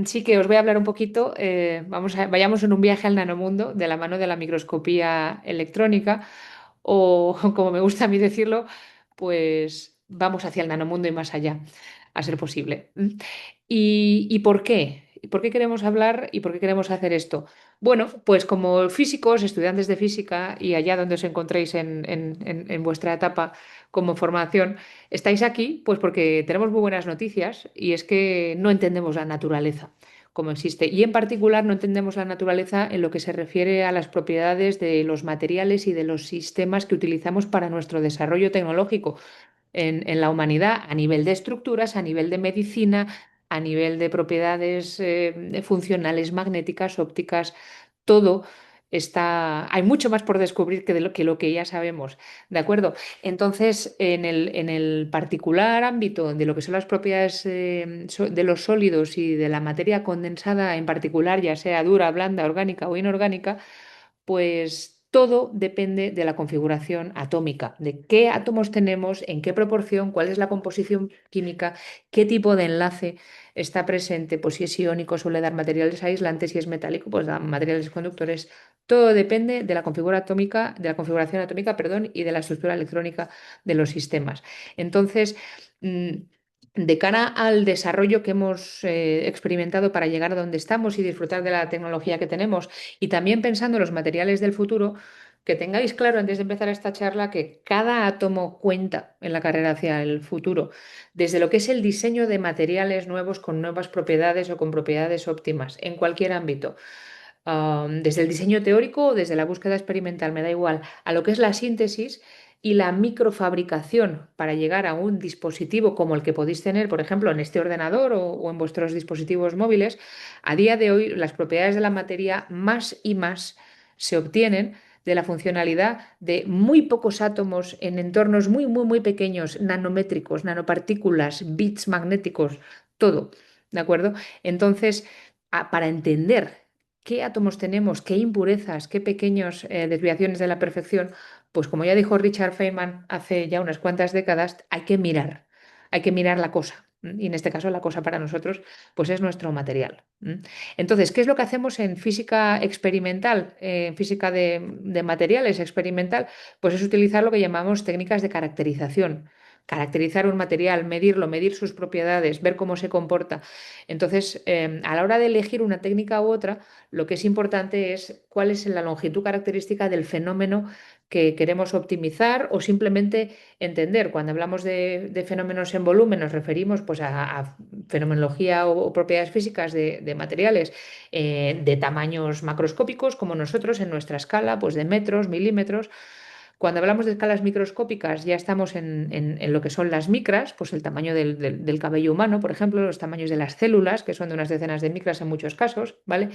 Sí que os voy a hablar un poquito, vayamos en un viaje al nanomundo de la mano de la microscopía electrónica, o como me gusta a mí decirlo, pues vamos hacia el nanomundo y más allá, a ser posible. ¿Y por qué? ¿Y por qué queremos hablar y por qué queremos hacer esto? Bueno, pues como físicos, estudiantes de física y allá donde os encontréis en vuestra etapa como formación, estáis aquí pues porque tenemos muy buenas noticias y es que no entendemos la naturaleza como existe y en particular no entendemos la naturaleza en lo que se refiere a las propiedades de los materiales y de los sistemas que utilizamos para nuestro desarrollo tecnológico en la humanidad a nivel de estructuras, a nivel de medicina, a nivel de propiedades funcionales, magnéticas, ópticas, todo está, hay mucho más por descubrir que lo que ya sabemos, ¿de acuerdo? Entonces, en el particular ámbito de lo que son las propiedades de los sólidos y de la materia condensada en particular, ya sea dura, blanda, orgánica o inorgánica, pues todo depende de la configuración atómica, de qué átomos tenemos, en qué proporción, cuál es la composición química, qué tipo de enlace está presente, pues si es iónico suele dar materiales aislantes, si es metálico pues da materiales conductores. Todo depende de la configuración atómica, perdón, y de la estructura electrónica de los sistemas. Entonces, mm, de cara al desarrollo que hemos experimentado para llegar a donde estamos y disfrutar de la tecnología que tenemos, y también pensando en los materiales del futuro, que tengáis claro antes de empezar esta charla que cada átomo cuenta en la carrera hacia el futuro, desde lo que es el diseño de materiales nuevos con nuevas propiedades o con propiedades óptimas en cualquier ámbito. Desde el diseño teórico o desde la búsqueda experimental, me da igual, a lo que es la síntesis y la microfabricación para llegar a un dispositivo como el que podéis tener, por ejemplo, en este ordenador o en vuestros dispositivos móviles. A día de hoy, las propiedades de la materia más y más se obtienen de la funcionalidad de muy pocos átomos en entornos muy, muy, muy pequeños, nanométricos, nanopartículas, bits magnéticos, todo. ¿De acuerdo? Entonces, para entender qué átomos tenemos, qué impurezas, qué pequeñas desviaciones de la perfección, pues como ya dijo Richard Feynman hace ya unas cuantas décadas, hay que mirar la cosa. Y en este caso la cosa para nosotros pues es nuestro material. Entonces, ¿qué es lo que hacemos en física experimental, en física de materiales experimental? Pues es utilizar lo que llamamos técnicas de caracterización. Caracterizar un material, medirlo, medir sus propiedades, ver cómo se comporta. Entonces, a la hora de elegir una técnica u otra, lo que es importante es cuál es la longitud característica del fenómeno que queremos optimizar o simplemente entender. Cuando hablamos de fenómenos en volumen, nos referimos pues, a fenomenología o propiedades físicas de materiales de tamaños macroscópicos, como nosotros en nuestra escala, pues de metros, milímetros. Cuando hablamos de escalas microscópicas, ya estamos en lo que son las micras, pues el tamaño del cabello humano, por ejemplo, los tamaños de las células, que son de unas decenas de micras en muchos casos, ¿vale?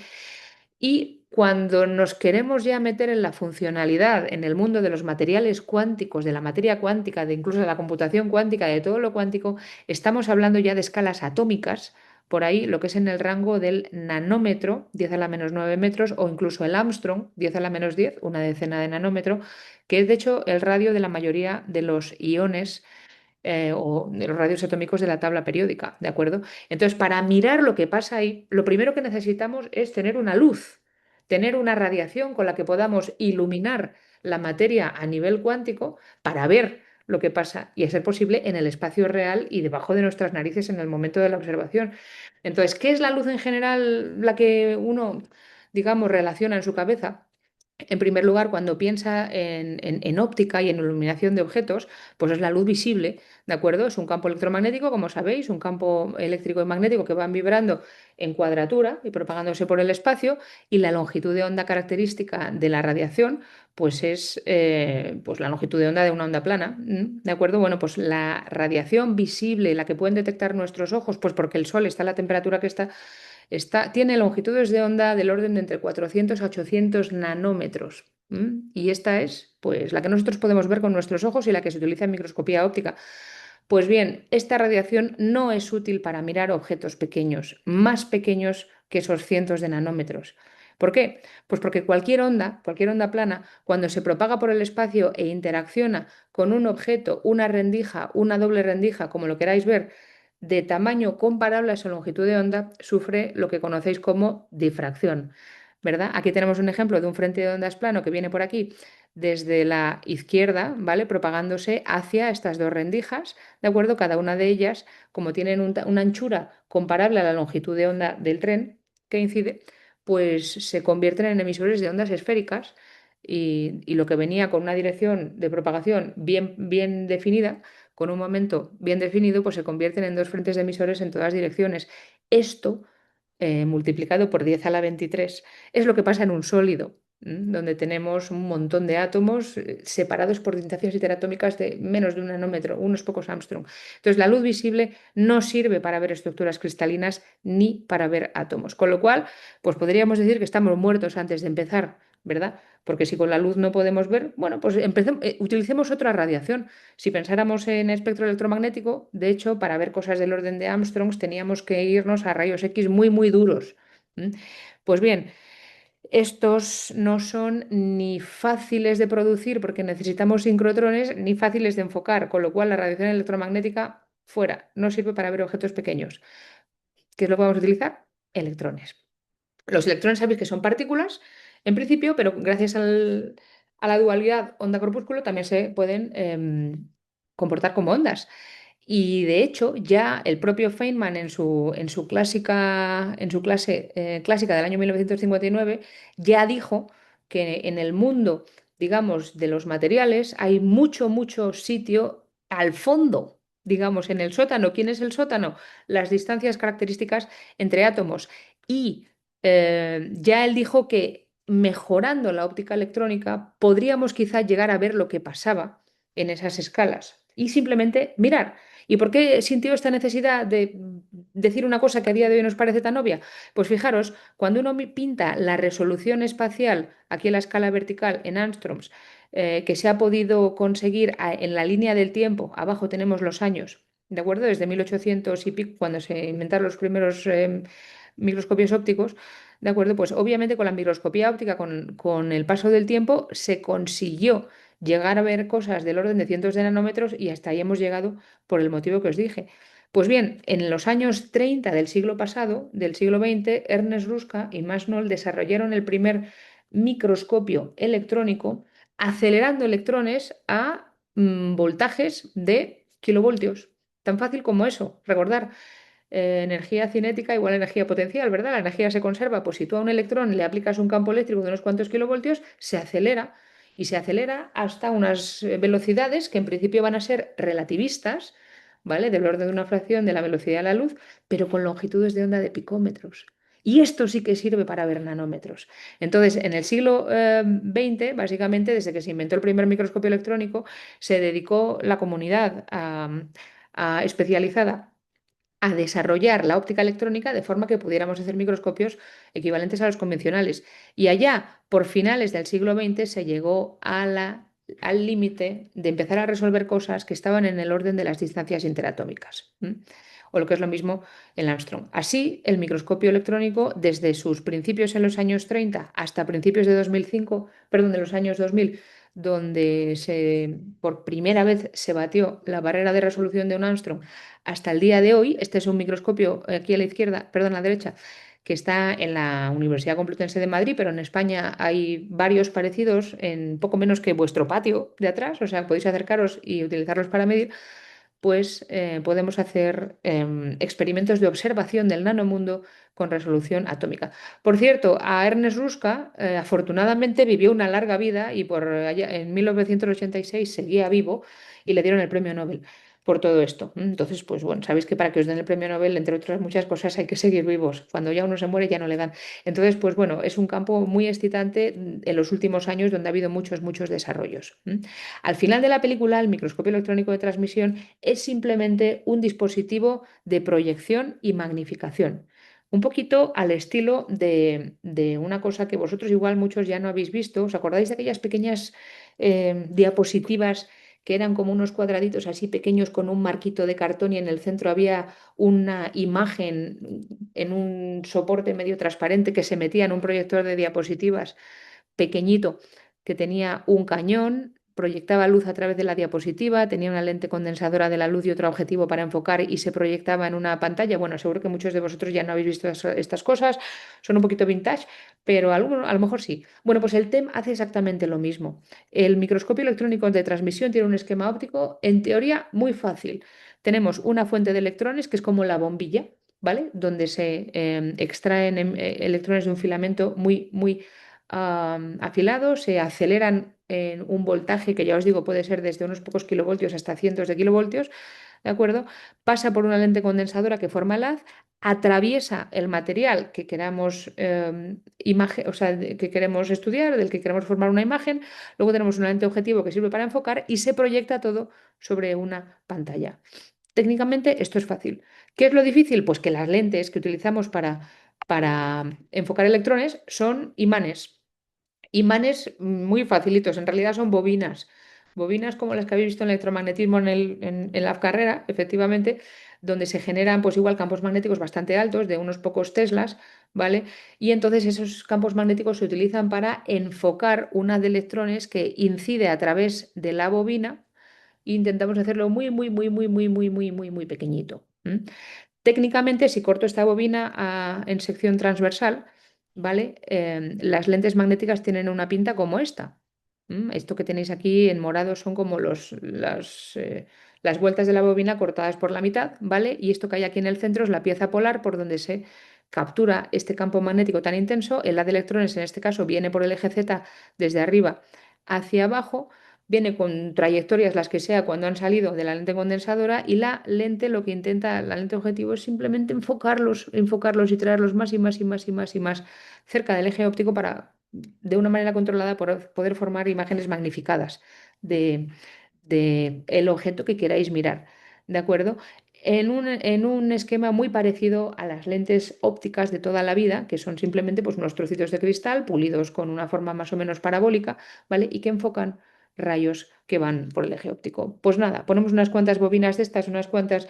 Y cuando nos queremos ya meter en la funcionalidad, en el mundo de los materiales cuánticos, de la materia cuántica, de incluso de la computación cuántica, de todo lo cuántico, estamos hablando ya de escalas atómicas, por ahí lo que es en el rango del nanómetro, 10 a la menos 9 metros, o incluso el Armstrong, 10 a la menos 10, una decena de nanómetro, que es de hecho el radio de la mayoría de los iones o de los radios atómicos de la tabla periódica, ¿de acuerdo? Entonces, para mirar lo que pasa ahí, lo primero que necesitamos es tener una luz, tener una radiación con la que podamos iluminar la materia a nivel cuántico para ver lo que pasa y, a ser posible, en el espacio real y debajo de nuestras narices en el momento de la observación. Entonces, ¿qué es la luz en general la que uno, digamos, relaciona en su cabeza? En primer lugar, cuando piensa en óptica y en iluminación de objetos, pues es la luz visible, ¿de acuerdo? Es un campo electromagnético, como sabéis, un campo eléctrico y magnético que van vibrando en cuadratura y propagándose por el espacio, y la longitud de onda característica de la radiación, pues es pues la longitud de onda de una onda plana, ¿de acuerdo? Bueno, pues la radiación visible, la que pueden detectar nuestros ojos, pues porque el Sol está a la temperatura que está, tiene longitudes de onda del orden de entre 400 a 800 nanómetros. Y esta es, pues, la que nosotros podemos ver con nuestros ojos y la que se utiliza en microscopía óptica. Pues bien, esta radiación no es útil para mirar objetos pequeños, más pequeños que esos cientos de nanómetros. ¿Por qué? Pues porque cualquier onda plana, cuando se propaga por el espacio e interacciona con un objeto, una rendija, una doble rendija, como lo queráis ver, de tamaño comparable a su longitud de onda sufre lo que conocéis como difracción, ¿verdad? Aquí tenemos un ejemplo de un frente de ondas plano que viene por aquí desde la izquierda, ¿vale? Propagándose hacia estas dos rendijas, ¿de acuerdo? Cada una de ellas, como tienen una anchura comparable a la longitud de onda del tren que incide, pues se convierten en emisores de ondas esféricas y lo que venía con una dirección de propagación bien definida, con un momento bien definido, pues se convierten en dos frentes de emisores en todas direcciones. Esto, multiplicado por 10 a la 23, es lo que pasa en un sólido, donde tenemos un montón de átomos separados por distancias interatómicas de menos de un nanómetro, unos pocos Armstrong. Entonces, la luz visible no sirve para ver estructuras cristalinas ni para ver átomos, con lo cual, pues podríamos decir que estamos muertos antes de empezar, ¿verdad? Porque si con la luz no podemos ver, bueno, pues utilicemos otra radiación. Si pensáramos en espectro electromagnético, de hecho, para ver cosas del orden de Armstrongs teníamos que irnos a rayos X muy duros. ¿M? Pues bien, estos no son ni fáciles de producir porque necesitamos sincrotrones, ni fáciles de enfocar, con lo cual la radiación electromagnética fuera, no sirve para ver objetos pequeños. ¿Qué es lo que vamos a utilizar? Electrones. Los electrones sabéis que son partículas, en principio, pero gracias a la dualidad onda-corpúsculo también se pueden comportar como ondas. Y de hecho, ya el propio Feynman en su clase clásica del año 1959 ya dijo que en el mundo, digamos, de los materiales hay mucho sitio al fondo, digamos, en el sótano. ¿Quién es el sótano? Las distancias características entre átomos. Y ya él dijo que mejorando la óptica electrónica podríamos quizá llegar a ver lo que pasaba en esas escalas y simplemente mirar. ¿Y por qué sintió esta necesidad de decir una cosa que a día de hoy nos parece tan obvia? Pues fijaros, cuando uno pinta la resolución espacial, aquí en la escala vertical, en angstroms, que se ha podido conseguir en la línea del tiempo, abajo tenemos los años, ¿de acuerdo? Desde 1800 y pico, cuando se inventaron los primeros microscopios ópticos, ¿de acuerdo? Pues obviamente con la microscopía óptica, con el paso del tiempo, se consiguió llegar a ver cosas del orden de cientos de nanómetros y hasta ahí hemos llegado por el motivo que os dije. Pues bien, en los años 30 del siglo pasado, del siglo XX, Ernest Ruska y Max Knoll desarrollaron el primer microscopio electrónico acelerando electrones a voltajes de kilovoltios. Tan fácil como eso, recordar. Energía cinética igual a energía potencial, ¿verdad? La energía se conserva, pues si tú a un electrón le aplicas un campo eléctrico de unos cuantos kilovoltios, se acelera y se acelera hasta unas velocidades que en principio van a ser relativistas, ¿vale? Del orden de una fracción de la velocidad de la luz, pero con longitudes de onda de picómetros. Y esto sí que sirve para ver nanómetros. Entonces, en el siglo XX, básicamente, desde que se inventó el primer microscopio electrónico, se dedicó la comunidad especializada a desarrollar la óptica electrónica de forma que pudiéramos hacer microscopios equivalentes a los convencionales. Y allá, por finales del siglo XX, se llegó al límite de empezar a resolver cosas que estaban en el orden de las distancias interatómicas. O lo que es lo mismo el Armstrong. Así, el microscopio electrónico, desde sus principios en los años 30 hasta principios de 2005, perdón, de los años 2000, donde por primera vez se batió la barrera de resolución de un Armstrong, hasta el día de hoy. Este es un microscopio aquí a la izquierda, perdón, a la derecha, que está en la Universidad Complutense de Madrid, pero en España hay varios parecidos en poco menos que vuestro patio de atrás, o sea, podéis acercaros y utilizarlos para medir. Pues podemos hacer experimentos de observación del nanomundo con resolución atómica. Por cierto, a Ernest Ruska afortunadamente vivió una larga vida y en 1986 seguía vivo y le dieron el premio Nobel por todo esto. Entonces, pues bueno, sabéis que para que os den el premio Nobel, entre otras muchas cosas, hay que seguir vivos. Cuando ya uno se muere ya no le dan. Entonces, pues bueno, es un campo muy excitante en los últimos años donde ha habido muchos desarrollos. Al final de la película, el microscopio electrónico de transmisión es simplemente un dispositivo de proyección y magnificación. Un poquito al estilo de una cosa que vosotros igual muchos ya no habéis visto. ¿Os acordáis de aquellas pequeñas diapositivas que eran como unos cuadraditos así pequeños con un marquito de cartón y en el centro había una imagen en un soporte medio transparente que se metía en un proyector de diapositivas pequeñito que tenía un cañón? proyectaba luz a través de la diapositiva, tenía una lente condensadora de la luz y otro objetivo para enfocar y se proyectaba en una pantalla. Bueno, seguro que muchos de vosotros ya no habéis visto estas cosas, son un poquito vintage, pero a lo mejor sí. Bueno, pues el TEM hace exactamente lo mismo. El microscopio electrónico de transmisión tiene un esquema óptico, en teoría, muy fácil. Tenemos una fuente de electrones que es como la bombilla, ¿vale? Donde se extraen electrones de un filamento muy afilado, se aceleran en un voltaje que ya os digo puede ser desde unos pocos kilovoltios hasta cientos de kilovoltios, ¿de acuerdo? Pasa por una lente condensadora que forma el haz, atraviesa el material que queramos, o sea, que queremos estudiar, del que queremos formar una imagen, luego tenemos una lente objetivo que sirve para enfocar y se proyecta todo sobre una pantalla. Técnicamente esto es fácil. ¿Qué es lo difícil? Pues que las lentes que utilizamos para enfocar electrones son imanes. Imanes muy facilitos, en realidad son bobinas. Bobinas como las que habéis visto en electromagnetismo en la carrera, efectivamente, donde se generan pues igual campos magnéticos bastante altos, de unos pocos teslas, ¿vale? Y entonces esos campos magnéticos se utilizan para enfocar una de electrones que incide a través de la bobina e intentamos hacerlo muy pequeñito. Técnicamente, si corto esta bobina en sección transversal, ¿vale? Las lentes magnéticas tienen una pinta como esta. Esto que tenéis aquí en morado son como las vueltas de la bobina cortadas por la mitad, ¿vale? Y esto que hay aquí en el centro es la pieza polar por donde se captura este campo magnético tan intenso. El haz de electrones, en este caso, viene por el eje Z desde arriba hacia abajo, viene con trayectorias las que sea cuando han salido de la lente condensadora y la lente lo que intenta, la lente objetivo es simplemente enfocarlos y traerlos más y más y más y más y más cerca del eje óptico para, de una manera controlada, poder formar imágenes magnificadas de, de el objeto que queráis mirar. ¿De acuerdo? En un esquema muy parecido a las lentes ópticas de toda la vida, que son simplemente pues, unos trocitos de cristal pulidos con una forma más o menos parabólica, ¿vale? Y que enfocan rayos que van por el eje óptico. Pues nada, ponemos unas cuantas bobinas de estas, unas cuantas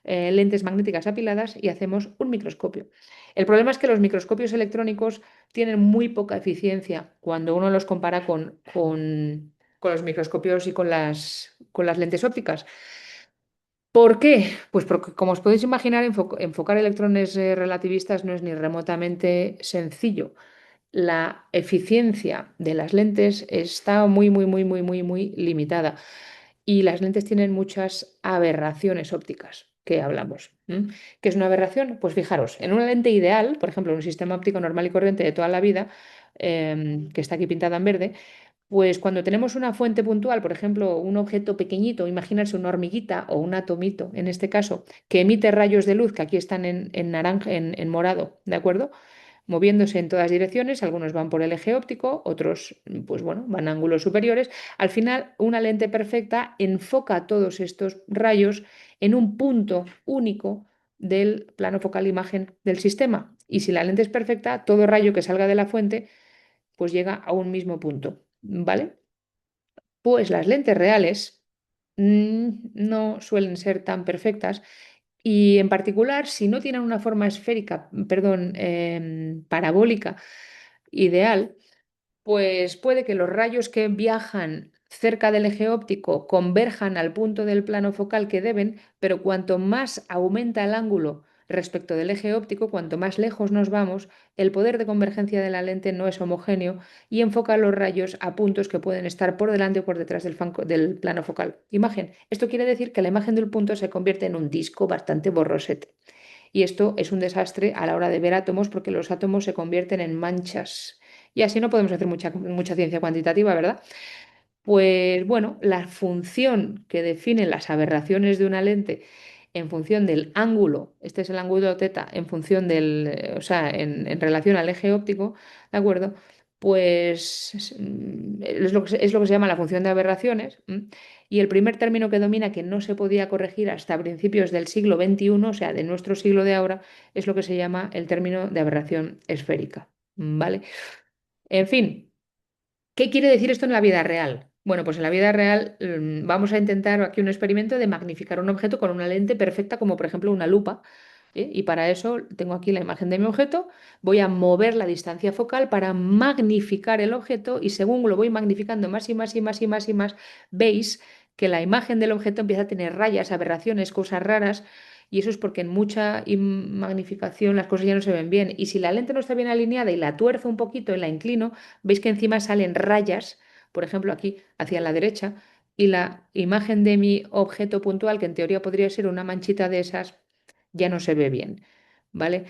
lentes magnéticas apiladas y hacemos un microscopio. El problema es que los microscopios electrónicos tienen muy poca eficiencia cuando uno los compara con los microscopios y con las lentes ópticas. ¿Por qué? Pues porque, como os podéis imaginar, enfocar electrones relativistas no es ni remotamente sencillo. La eficiencia de las lentes está muy limitada y las lentes tienen muchas aberraciones ópticas que hablamos. ¿Qué es una aberración? Pues fijaros, en una lente ideal, por ejemplo, en un sistema óptico normal y corriente de toda la vida, que está aquí pintada en verde, pues cuando tenemos una fuente puntual, por ejemplo, un objeto pequeñito, imagínense una hormiguita o un atomito, en este caso, que emite rayos de luz, que aquí están en naranja, en morado, ¿de acuerdo? Moviéndose en todas direcciones, algunos van por el eje óptico, otros, pues bueno, van a ángulos superiores. Al final, una lente perfecta enfoca todos estos rayos en un punto único del plano focal imagen del sistema. Y si la lente es perfecta, todo rayo que salga de la fuente, pues llega a un mismo punto, ¿vale? Pues las lentes reales no suelen ser tan perfectas y en particular si no tienen una forma esférica, perdón, parabólica ideal, pues puede que los rayos que viajan cerca del eje óptico converjan al punto del plano focal que deben, pero cuanto más aumenta el ángulo respecto del eje óptico, cuanto más lejos nos vamos, el poder de convergencia de la lente no es homogéneo y enfoca los rayos a puntos que pueden estar por delante o por detrás del plano focal. Imagen. Esto quiere decir que la imagen del punto se convierte en un disco bastante borrosete. Y esto es un desastre a la hora de ver átomos porque los átomos se convierten en manchas. Y así no podemos hacer mucha ciencia cuantitativa, ¿verdad? Pues bueno, la función que define las aberraciones de una lente en función del ángulo, este es el ángulo teta, en función o sea, en relación al eje óptico, ¿de acuerdo? Pues es lo que se llama la función de aberraciones. Y el primer término que domina, que no se podía corregir hasta principios del siglo XXI, o sea, de nuestro siglo de ahora, es lo que se llama el término de aberración esférica. ¿Vale? En fin. ¿Qué quiere decir esto en la vida real? Bueno, pues en la vida real vamos a intentar aquí un experimento de magnificar un objeto con una lente perfecta, como por ejemplo una lupa, Y para eso tengo aquí la imagen de mi objeto, voy a mover la distancia focal para magnificar el objeto y según lo voy magnificando más y más y más y más y más, veis que la imagen del objeto empieza a tener rayas, aberraciones, cosas raras. Y eso es porque en mucha magnificación las cosas ya no se ven bien. Y si la lente no está bien alineada y la tuerzo un poquito y la inclino, veis que encima salen rayas, por ejemplo aquí hacia la derecha, y la imagen de mi objeto puntual, que en teoría podría ser una manchita de esas, ya no se ve bien, ¿vale?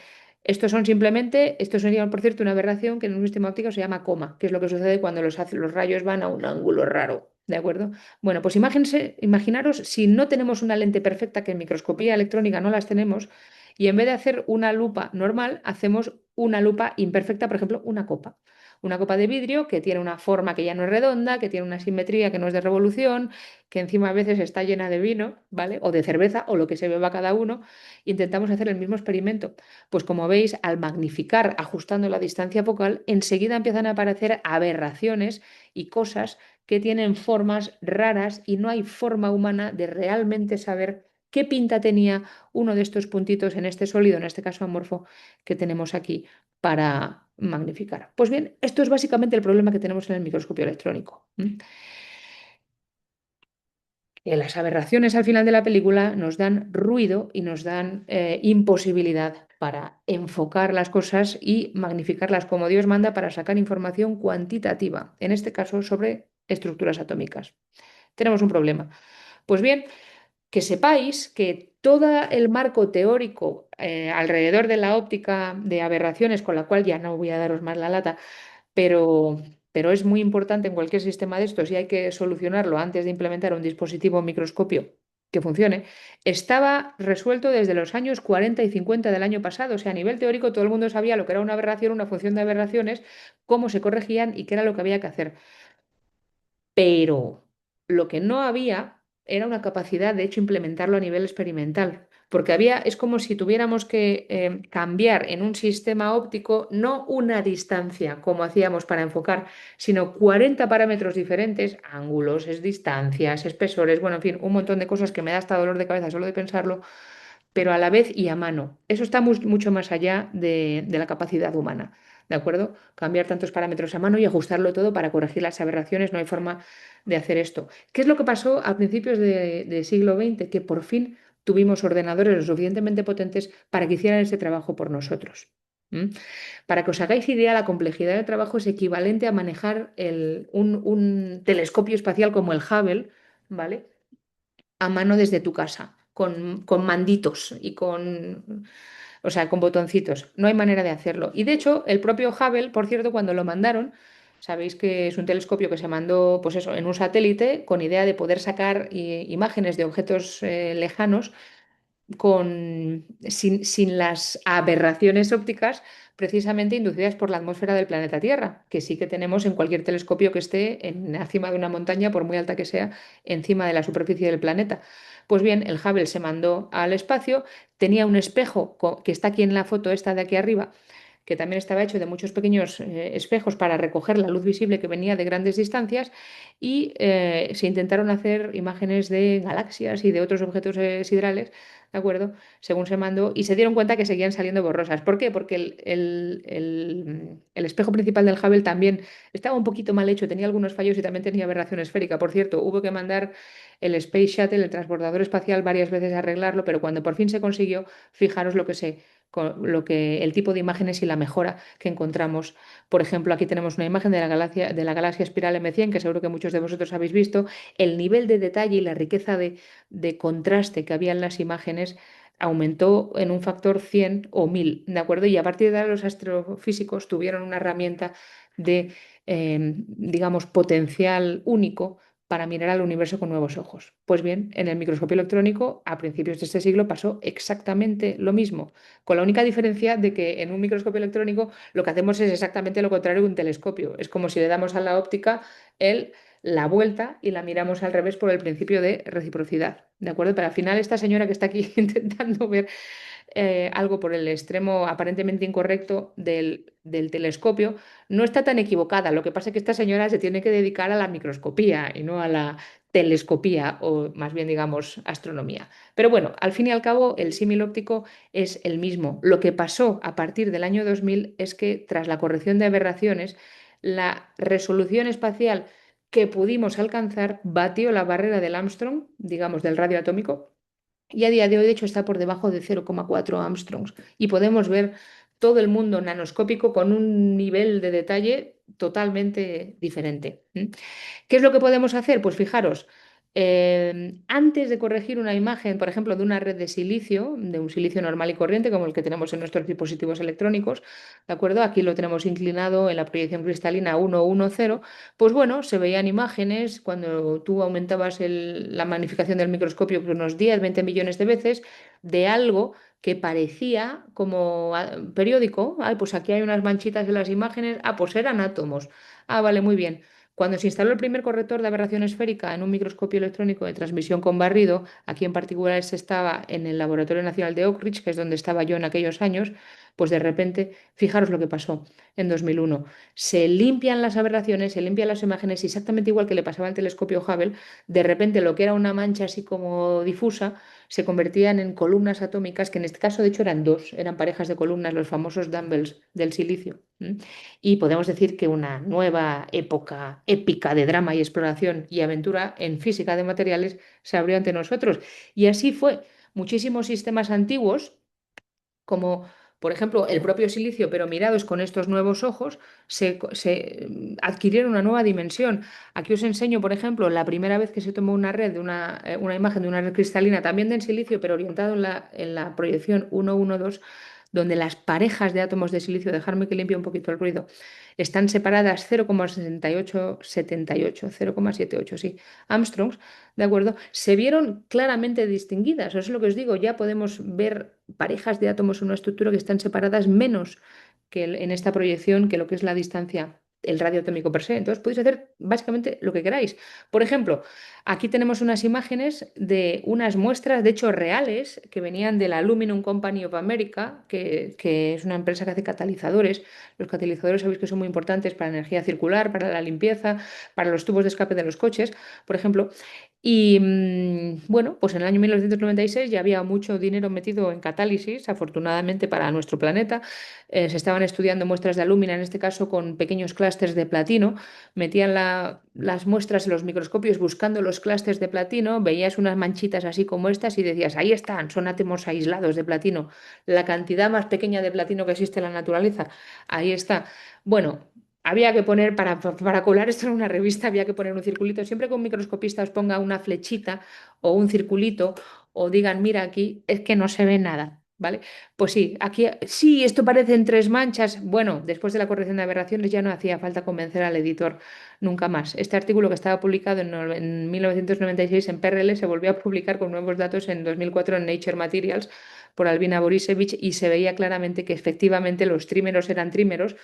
Esto sería, por cierto, una aberración que en un sistema óptico se llama coma, que es lo que sucede cuando los rayos van a un ángulo raro, ¿de acuerdo? Bueno, pues imaginaros si no tenemos una lente perfecta, que en microscopía electrónica no las tenemos, y en vez de hacer una lupa normal, hacemos una lupa imperfecta, por ejemplo, una copa. Una copa de vidrio que tiene una forma que ya no es redonda, que tiene una simetría que no es de revolución, que encima a veces está llena de vino, ¿vale? O de cerveza, o lo que se beba cada uno. Intentamos hacer el mismo experimento. Pues como veis, al magnificar, ajustando la distancia focal, enseguida empiezan a aparecer aberraciones y cosas que tienen formas raras y no hay forma humana de realmente saber qué pinta tenía uno de estos puntitos en este sólido, en este caso amorfo, que tenemos aquí para magnificar. Pues bien, esto es básicamente el problema que tenemos en el microscopio electrónico. Que las aberraciones al final de la película nos dan ruido y nos dan imposibilidad para enfocar las cosas y magnificarlas como Dios manda para sacar información cuantitativa, en este caso sobre estructuras atómicas. Tenemos un problema. Pues bien, que sepáis que todo el marco teórico alrededor de la óptica de aberraciones, con la cual ya no voy a daros más la lata, pero, pero es muy importante en cualquier sistema de estos y hay que solucionarlo antes de implementar un dispositivo microscopio que funcione, estaba resuelto desde los años 40 y 50 del año pasado. O sea, a nivel teórico todo el mundo sabía lo que era una aberración, una función de aberraciones, cómo se corregían y qué era lo que había que hacer. Pero lo que no había era una capacidad, de hecho, implementarlo a nivel experimental, porque es como si tuviéramos que cambiar en un sistema óptico no una distancia como hacíamos para enfocar, sino 40 parámetros diferentes, ángulos, distancias, espesores, bueno, en fin, un montón de cosas que me da hasta dolor de cabeza solo de pensarlo, pero a la vez y a mano. Eso está mucho más allá de la capacidad humana. ¿De acuerdo? Cambiar tantos parámetros a mano y ajustarlo todo para corregir las aberraciones, no hay forma de hacer esto. ¿Qué es lo que pasó a principios de siglo XX? Que por fin tuvimos ordenadores lo suficientemente potentes para que hicieran ese trabajo por nosotros. ¿Mm? Para que os hagáis idea, la complejidad del trabajo es equivalente a manejar un telescopio espacial como el Hubble, ¿vale? A mano desde tu casa, con manditos y o sea, con botoncitos. No hay manera de hacerlo. Y de hecho, el propio Hubble, por cierto, cuando lo mandaron, sabéis que es un telescopio que se mandó, pues eso, en un satélite con idea de poder sacar imágenes de objetos lejanos sin las aberraciones ópticas precisamente inducidas por la atmósfera del planeta Tierra, que sí que tenemos en cualquier telescopio que esté encima de una montaña, por muy alta que sea, encima de la superficie del planeta. Pues bien, el Hubble se mandó al espacio, tenía un espejo que está aquí en la foto esta de aquí arriba, que también estaba hecho de muchos pequeños espejos para recoger la luz visible que venía de grandes distancias y se intentaron hacer imágenes de galaxias y de otros objetos siderales, ¿de acuerdo? Según se mandó, y se dieron cuenta que seguían saliendo borrosas. ¿Por qué? Porque el espejo principal del Hubble también estaba un poquito mal hecho, tenía algunos fallos y también tenía aberración esférica. Por cierto, hubo que mandar el Space Shuttle, el transbordador espacial, varias veces a arreglarlo, pero cuando por fin se consiguió, fijaros el tipo de imágenes y la mejora que encontramos. Por ejemplo, aquí tenemos una imagen de la galaxia espiral M100, que seguro que muchos de vosotros habéis visto. El nivel de detalle y la riqueza de contraste que había en las imágenes aumentó en un factor 100 o 1000, ¿de acuerdo? Y a partir de ahí los astrofísicos tuvieron una herramienta de, digamos, potencial único para mirar al universo con nuevos ojos. Pues bien, en el microscopio electrónico a principios de este siglo pasó exactamente lo mismo, con la única diferencia de que en un microscopio electrónico lo que hacemos es exactamente lo contrario de un telescopio. Es como si le damos a la óptica la vuelta y la miramos al revés por el principio de reciprocidad. ¿De acuerdo? Pero al final esta señora que está aquí intentando ver algo por el extremo aparentemente incorrecto del telescopio, no está tan equivocada. Lo que pasa es que esta señora se tiene que dedicar a la microscopía y no a la telescopía o más bien digamos astronomía. Pero bueno, al fin y al cabo el símil óptico es el mismo. Lo que pasó a partir del año 2000 es que tras la corrección de aberraciones, la resolución espacial que pudimos alcanzar batió la barrera del Armstrong, digamos del radio atómico, y a día de hoy, de hecho, está por debajo de 0,4 Armstrongs. Y podemos ver todo el mundo nanoscópico con un nivel de detalle totalmente diferente. ¿Mm? ¿Qué es lo que podemos hacer? Pues fijaros, antes de corregir una imagen, por ejemplo, de una red de silicio, de un silicio normal y corriente, como el que tenemos en nuestros dispositivos electrónicos, ¿de acuerdo? Aquí lo tenemos inclinado en la proyección cristalina 110. Pues bueno, se veían imágenes cuando tú aumentabas la magnificación del microscopio por unos 10, 20 millones de veces de algo que parecía como periódico. Ay, pues aquí hay unas manchitas en las imágenes. Ah, pues eran átomos. Ah, vale, muy bien. Cuando se instaló el primer corrector de aberración esférica en un microscopio electrónico de transmisión con barrido, aquí en particular se estaba en el Laboratorio Nacional de Oak Ridge, que es donde estaba yo en aquellos años, pues de repente, fijaros lo que pasó en 2001. Se limpian las aberraciones, se limpian las imágenes exactamente igual que le pasaba al telescopio Hubble. De repente lo que era una mancha así como difusa se convertían en columnas atómicas, que en este caso de hecho eran dos, eran parejas de columnas, los famosos dumbbells del silicio. Y podemos decir que una nueva época épica de drama y exploración y aventura en física de materiales se abrió ante nosotros. Y así fue. Muchísimos sistemas antiguos como por ejemplo el propio silicio, pero mirados con estos nuevos ojos, adquirieron una nueva dimensión. Aquí os enseño, por ejemplo, la primera vez que se tomó una red de una imagen de una red cristalina, también de silicio, pero orientado en la proyección 112, donde las parejas de átomos de silicio, dejarme que limpie un poquito el ruido, están separadas 0,6878, 0,78, sí, Armstrongs, ¿de acuerdo? Se vieron claramente distinguidas. Eso es lo que os digo, ya podemos ver parejas de átomos en una estructura que están separadas menos que en esta proyección que lo que es la distancia, el radio atómico per se. Entonces podéis hacer básicamente lo que queráis. Por ejemplo, aquí tenemos unas imágenes de unas muestras, de hecho reales, que venían de la Aluminum Company of America, que es una empresa que hace catalizadores. Los catalizadores sabéis que son muy importantes para la energía circular, para la limpieza, para los tubos de escape de los coches, por ejemplo. Y bueno, pues en el año 1996 ya había mucho dinero metido en catálisis, afortunadamente para nuestro planeta. Se estaban estudiando muestras de alúmina, en este caso con pequeños clústeres de platino. Metían las muestras en los microscopios buscando los clústeres de platino, veías unas manchitas así como estas y decías, ahí están, son átomos aislados de platino. La cantidad más pequeña de platino que existe en la naturaleza, ahí está. Bueno. Había que poner, para colar esto en una revista, había que poner un circulito. Siempre que un microscopista os ponga una flechita o un circulito o digan, mira, aquí es que no se ve nada, ¿vale? Pues sí, aquí, sí, esto parecen tres manchas. Bueno, después de la corrección de aberraciones ya no hacía falta convencer al editor nunca más. Este artículo que estaba publicado en 1996 en PRL se volvió a publicar con nuevos datos en 2004 en Nature Materials por Albina Borisevich y se veía claramente que efectivamente los trímeros eran trímeros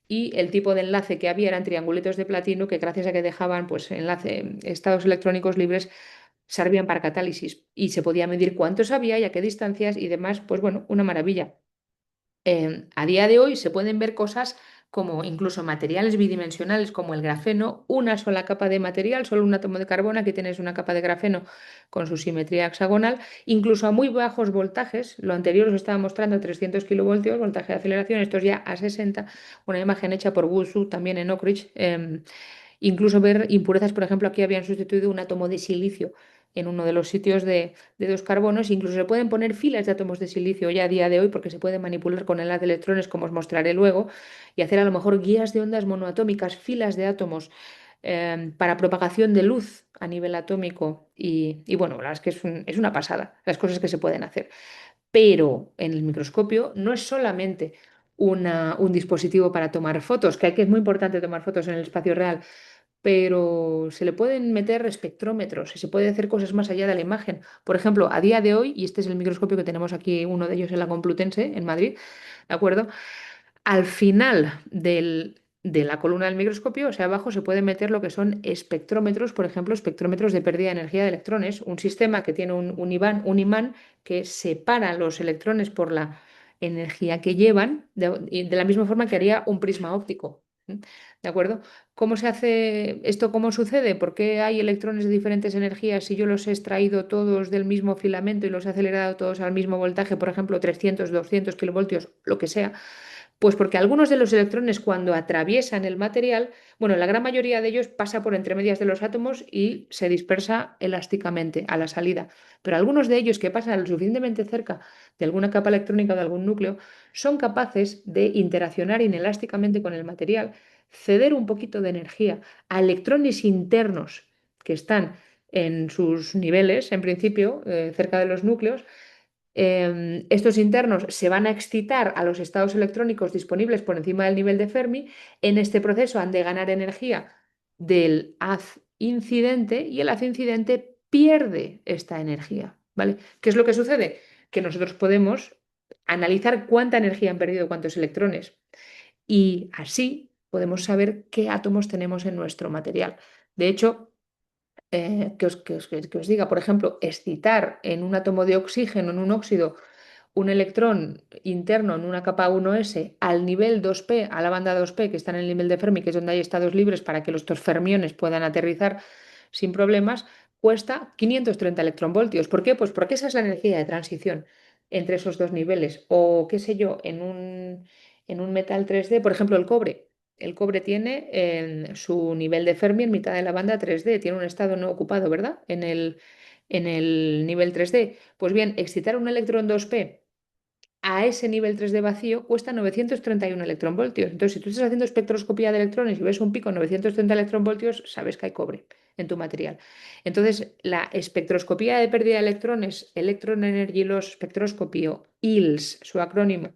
y el tipo de enlace que había eran triangulitos de platino que gracias a que dejaban pues estados electrónicos libres servían para catálisis y se podía medir cuántos había y a qué distancias y demás, pues bueno, una maravilla. A día de hoy se pueden ver cosas como incluso materiales bidimensionales como el grafeno, una sola capa de material, solo un átomo de carbono, aquí tienes una capa de grafeno con su simetría hexagonal, incluso a muy bajos voltajes, lo anterior os estaba mostrando 300 kilovoltios, voltaje de aceleración, esto es ya a 60, una imagen hecha por Wusu también en Oak Ridge. Incluso ver impurezas, por ejemplo, aquí habían sustituido un átomo de silicio en uno de los sitios de dos carbonos. Incluso se pueden poner filas de átomos de silicio ya a día de hoy porque se puede manipular con el haz de electrones, como os mostraré luego, y hacer a lo mejor guías de ondas monoatómicas, filas de átomos para propagación de luz a nivel atómico. Y bueno, la verdad es que es una pasada las cosas que se pueden hacer. Pero en el microscopio no es solamente un dispositivo para tomar fotos, que es muy importante tomar fotos en el espacio real, pero se le pueden meter espectrómetros y se puede hacer cosas más allá de la imagen. Por ejemplo, a día de hoy, y este es el microscopio que tenemos aquí, uno de ellos en la Complutense, en Madrid, ¿de acuerdo? Al final de la columna del microscopio, o sea, abajo se puede meter lo que son espectrómetros, por ejemplo, espectrómetros de pérdida de energía de electrones, un sistema que tiene un imán que separa los electrones por la energía que llevan, y de la misma forma que haría un prisma óptico. ¿Mm? ¿De acuerdo? ¿Cómo se hace esto? ¿Cómo sucede? ¿Por qué hay electrones de diferentes energías si yo los he extraído todos del mismo filamento y los he acelerado todos al mismo voltaje, por ejemplo, 300, 200 kilovoltios, lo que sea? Pues porque algunos de los electrones cuando atraviesan el material, bueno, la gran mayoría de ellos pasa por entre medias de los átomos y se dispersa elásticamente a la salida. Pero algunos de ellos que pasan lo suficientemente cerca de alguna capa electrónica o de algún núcleo son capaces de interaccionar inelásticamente con el material, ceder un poquito de energía a electrones internos que están en sus niveles, en principio, cerca de los núcleos. Estos internos se van a excitar a los estados electrónicos disponibles por encima del nivel de Fermi. En este proceso han de ganar energía del haz incidente y el haz incidente pierde esta energía, ¿vale? ¿Qué es lo que sucede? Que nosotros podemos analizar cuánta energía han perdido cuántos electrones y así podemos saber qué átomos tenemos en nuestro material. De hecho, que os diga, por ejemplo, excitar en un átomo de oxígeno, en un óxido, un electrón interno en una capa 1s al nivel 2p, a la banda 2p, que está en el nivel de Fermi, que es donde hay estados libres para que los estos fermiones puedan aterrizar sin problemas, cuesta 530 electronvoltios. ¿Por qué? Pues porque esa es la energía de transición entre esos dos niveles. O qué sé yo, en un metal 3D, por ejemplo, el cobre. El cobre tiene su nivel de Fermi en mitad de la banda 3D, tiene un estado no ocupado, ¿verdad? En el nivel 3D. Pues bien, excitar un electrón 2p a ese nivel 3 de vacío cuesta 931 electronvoltios. Entonces, si tú estás haciendo espectroscopía de electrones y ves un pico en 930 electronvoltios, sabes que hay cobre en tu material. Entonces, la espectroscopía de pérdida de electrones, Electron Energy Loss Spectroscopy o EELS, su acrónimo,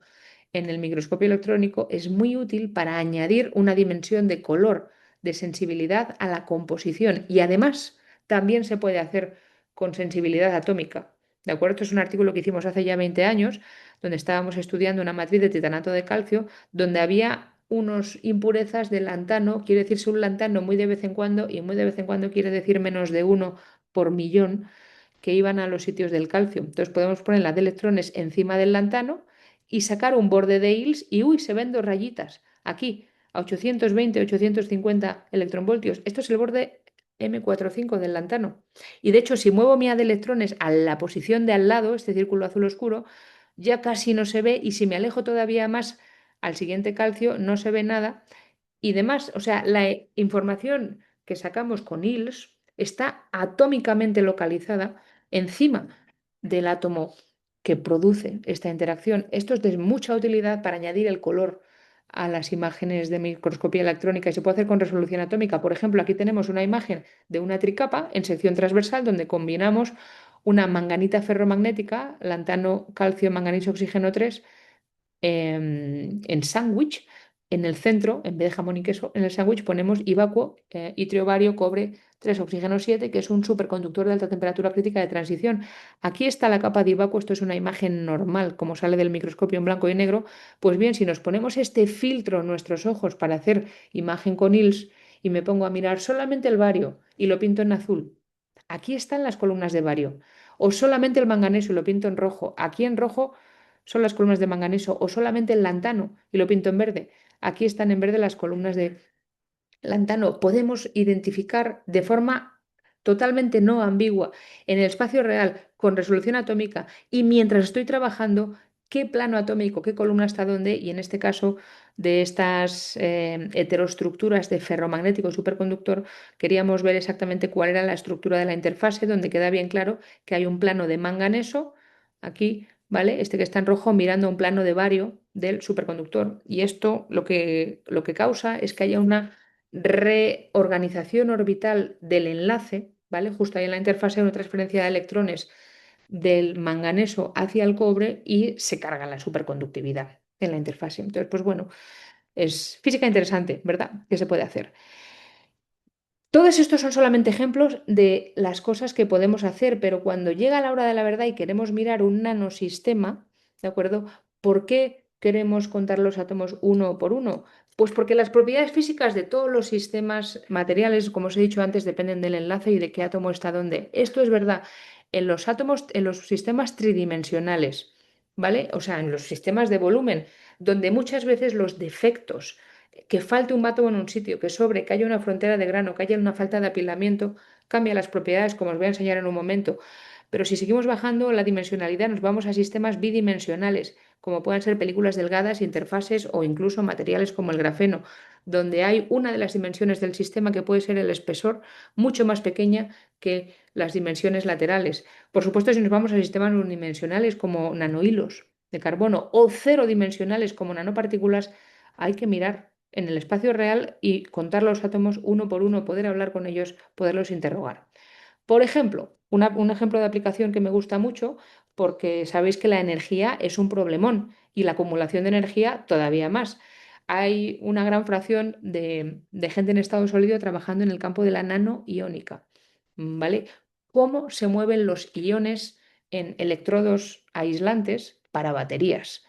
en el microscopio electrónico es muy útil para añadir una dimensión de color, de sensibilidad a la composición y además también se puede hacer con sensibilidad atómica. ¿De acuerdo? Esto es un artículo que hicimos hace ya 20 años, donde estábamos estudiando una matriz de titanato de calcio, donde había unos impurezas de lantano, quiere decirse un lantano muy de vez en cuando, y muy de vez en cuando quiere decir menos de uno por millón, que iban a los sitios del calcio. Entonces podemos poner las de electrones encima del lantano y sacar un borde de Hills y uy, se ven dos rayitas. Aquí, a 820, 850 electronvoltios. Esto es el borde M45 del lantano. Y de hecho, si muevo mi A de electrones a la posición de al lado, este círculo azul oscuro, ya casi no se ve y si me alejo todavía más al siguiente calcio, no se ve nada y demás. O sea, la información que sacamos con ILS está atómicamente localizada encima del átomo que produce esta interacción. Esto es de mucha utilidad para añadir el color a las imágenes de microscopía electrónica y se puede hacer con resolución atómica. Por ejemplo, aquí tenemos una imagen de una tricapa en sección transversal donde combinamos una manganita ferromagnética, lantano, calcio, manganeso, oxígeno 3 en sándwich. En el centro, en vez de jamón y queso, en el sándwich ponemos ivacuo, itrio, bario, cobre 3 oxígeno 7 que es un superconductor de alta temperatura crítica de transición. Aquí está la capa de ivacuo, esto es una imagen normal, como sale del microscopio en blanco y negro. Pues bien, si nos ponemos este filtro en nuestros ojos para hacer imagen con ILS y me pongo a mirar solamente el bario y lo pinto en azul, aquí están las columnas de bario. O solamente el manganeso y lo pinto en rojo. Aquí en rojo son las columnas de manganeso o solamente el lantano y lo pinto en verde. Aquí están en verde las columnas de lantano. Podemos identificar de forma totalmente no ambigua en el espacio real con resolución atómica y mientras estoy trabajando qué plano atómico, qué columna está dónde y en este caso de estas heteroestructuras de ferromagnético superconductor queríamos ver exactamente cuál era la estructura de la interfase donde queda bien claro que hay un plano de manganeso aquí, ¿vale? Este que está en rojo mirando a un plano de bario del superconductor y esto lo que causa es que haya una reorganización orbital del enlace, ¿vale? Justo ahí en la interfase hay una transferencia de electrones del manganeso hacia el cobre y se carga la superconductividad en la interfase. Entonces, pues bueno, es física interesante, ¿verdad? ¿Qué se puede hacer? Todos estos son solamente ejemplos de las cosas que podemos hacer, pero cuando llega la hora de la verdad y queremos mirar un nanosistema, ¿de acuerdo? ¿Por qué queremos contar los átomos uno por uno? Pues porque las propiedades físicas de todos los sistemas materiales, como os he dicho antes, dependen del enlace y de qué átomo está dónde. Esto es verdad en los átomos, en los sistemas tridimensionales, ¿vale? O sea, en los sistemas de volumen, donde muchas veces los defectos que falte un átomo en un sitio, que sobre, que haya una frontera de grano, que haya una falta de apilamiento, cambia las propiedades, como os voy a enseñar en un momento. Pero si seguimos bajando la dimensionalidad, nos vamos a sistemas bidimensionales, como pueden ser películas delgadas, interfaces o incluso materiales como el grafeno, donde hay una de las dimensiones del sistema que puede ser el espesor mucho más pequeña que las dimensiones laterales. Por supuesto, si nos vamos a sistemas unidimensionales como nanohilos de carbono o cero dimensionales como nanopartículas, hay que mirar en el espacio real y contar los átomos uno por uno, poder hablar con ellos, poderlos interrogar. Por ejemplo, un ejemplo de aplicación que me gusta mucho, porque sabéis que la energía es un problemón y la acumulación de energía todavía más. Hay una gran fracción de gente en estado sólido trabajando en el campo de la nanoiónica, ¿vale? ¿Cómo se mueven los iones en electrodos aislantes para baterías?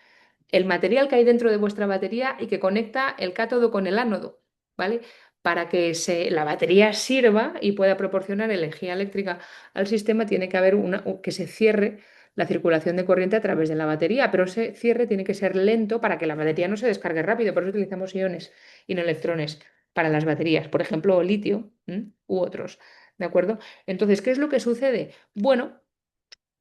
El material que hay dentro de vuestra batería y que conecta el cátodo con el ánodo, ¿vale? Para que la batería sirva y pueda proporcionar energía eléctrica al sistema, tiene que haber que se cierre la circulación de corriente a través de la batería, pero ese cierre tiene que ser lento para que la batería no se descargue rápido. Por eso utilizamos iones y no electrones para las baterías, por ejemplo, litio, u otros. ¿De acuerdo? Entonces, ¿qué es lo que sucede? Bueno,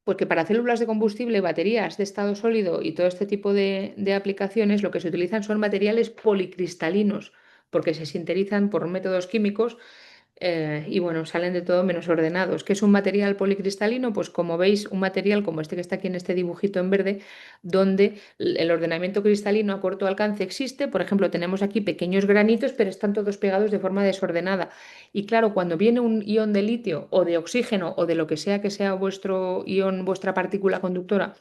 porque para células de combustible, baterías de estado sólido y todo este tipo de aplicaciones, lo que se utilizan son materiales policristalinos, porque se sintetizan por métodos químicos y bueno, salen de todo menos ordenados. ¿Qué es un material policristalino? Pues como veis, un material como este que está aquí en este dibujito en verde, donde el ordenamiento cristalino a corto alcance existe. Por ejemplo, tenemos aquí pequeños granitos, pero están todos pegados de forma desordenada. Y claro, cuando viene un ion de litio o de oxígeno o de lo que sea vuestro ion, vuestra partícula conductora,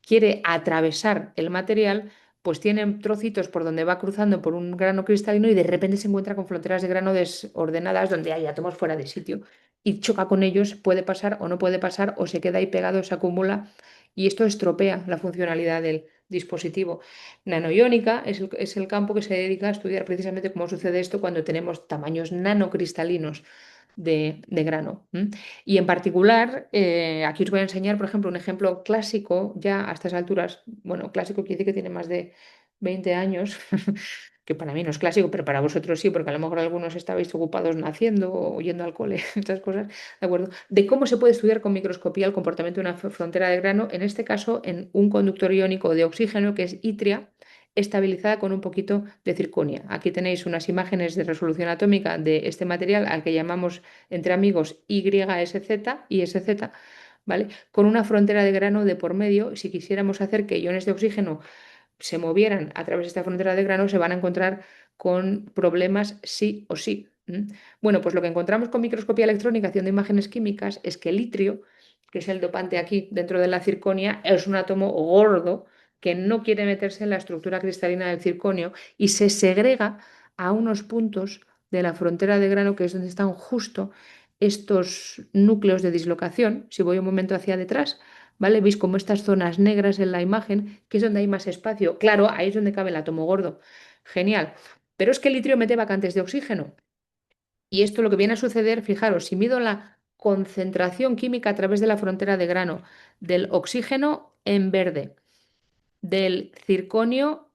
quiere atravesar el material, pues tiene trocitos por donde va cruzando por un grano cristalino y de repente se encuentra con fronteras de grano desordenadas donde hay átomos fuera de sitio y choca con ellos, puede pasar o no puede pasar o se queda ahí pegado, se acumula y esto estropea la funcionalidad del dispositivo. Nanoiónica es el campo que se dedica a estudiar precisamente cómo sucede esto cuando tenemos tamaños nanocristalinos de grano. Y en particular, aquí os voy a enseñar, por ejemplo, un ejemplo clásico, ya a estas alturas, bueno, clásico quiere decir que tiene más de 20 años, que para mí no es clásico, pero para vosotros sí, porque a lo mejor algunos estabais ocupados naciendo o yendo al cole, estas cosas, ¿de acuerdo? De cómo se puede estudiar con microscopía el comportamiento de una frontera de grano, en este caso en un conductor iónico de oxígeno, que es itria, estabilizada con un poquito de circonia. Aquí tenéis unas imágenes de resolución atómica de este material al que llamamos entre amigos YSZ y SZ, ¿vale? Con una frontera de grano de por medio. Si quisiéramos hacer que iones de oxígeno se movieran a través de esta frontera de grano, se van a encontrar con problemas sí o sí. Bueno, pues lo que encontramos con microscopía electrónica haciendo imágenes químicas es que el itrio, que es el dopante aquí dentro de la circonia, es un átomo gordo que no quiere meterse en la estructura cristalina del circonio y se segrega a unos puntos de la frontera de grano, que es donde están justo estos núcleos de dislocación. Si voy un momento hacia detrás, ¿vale? Veis como estas zonas negras en la imagen, que es donde hay más espacio. Claro, ahí es donde cabe el átomo gordo. Genial. Pero es que el litrio mete vacantes de oxígeno. Y esto lo que viene a suceder, fijaros, si mido la concentración química a través de la frontera de grano del oxígeno en verde, del circonio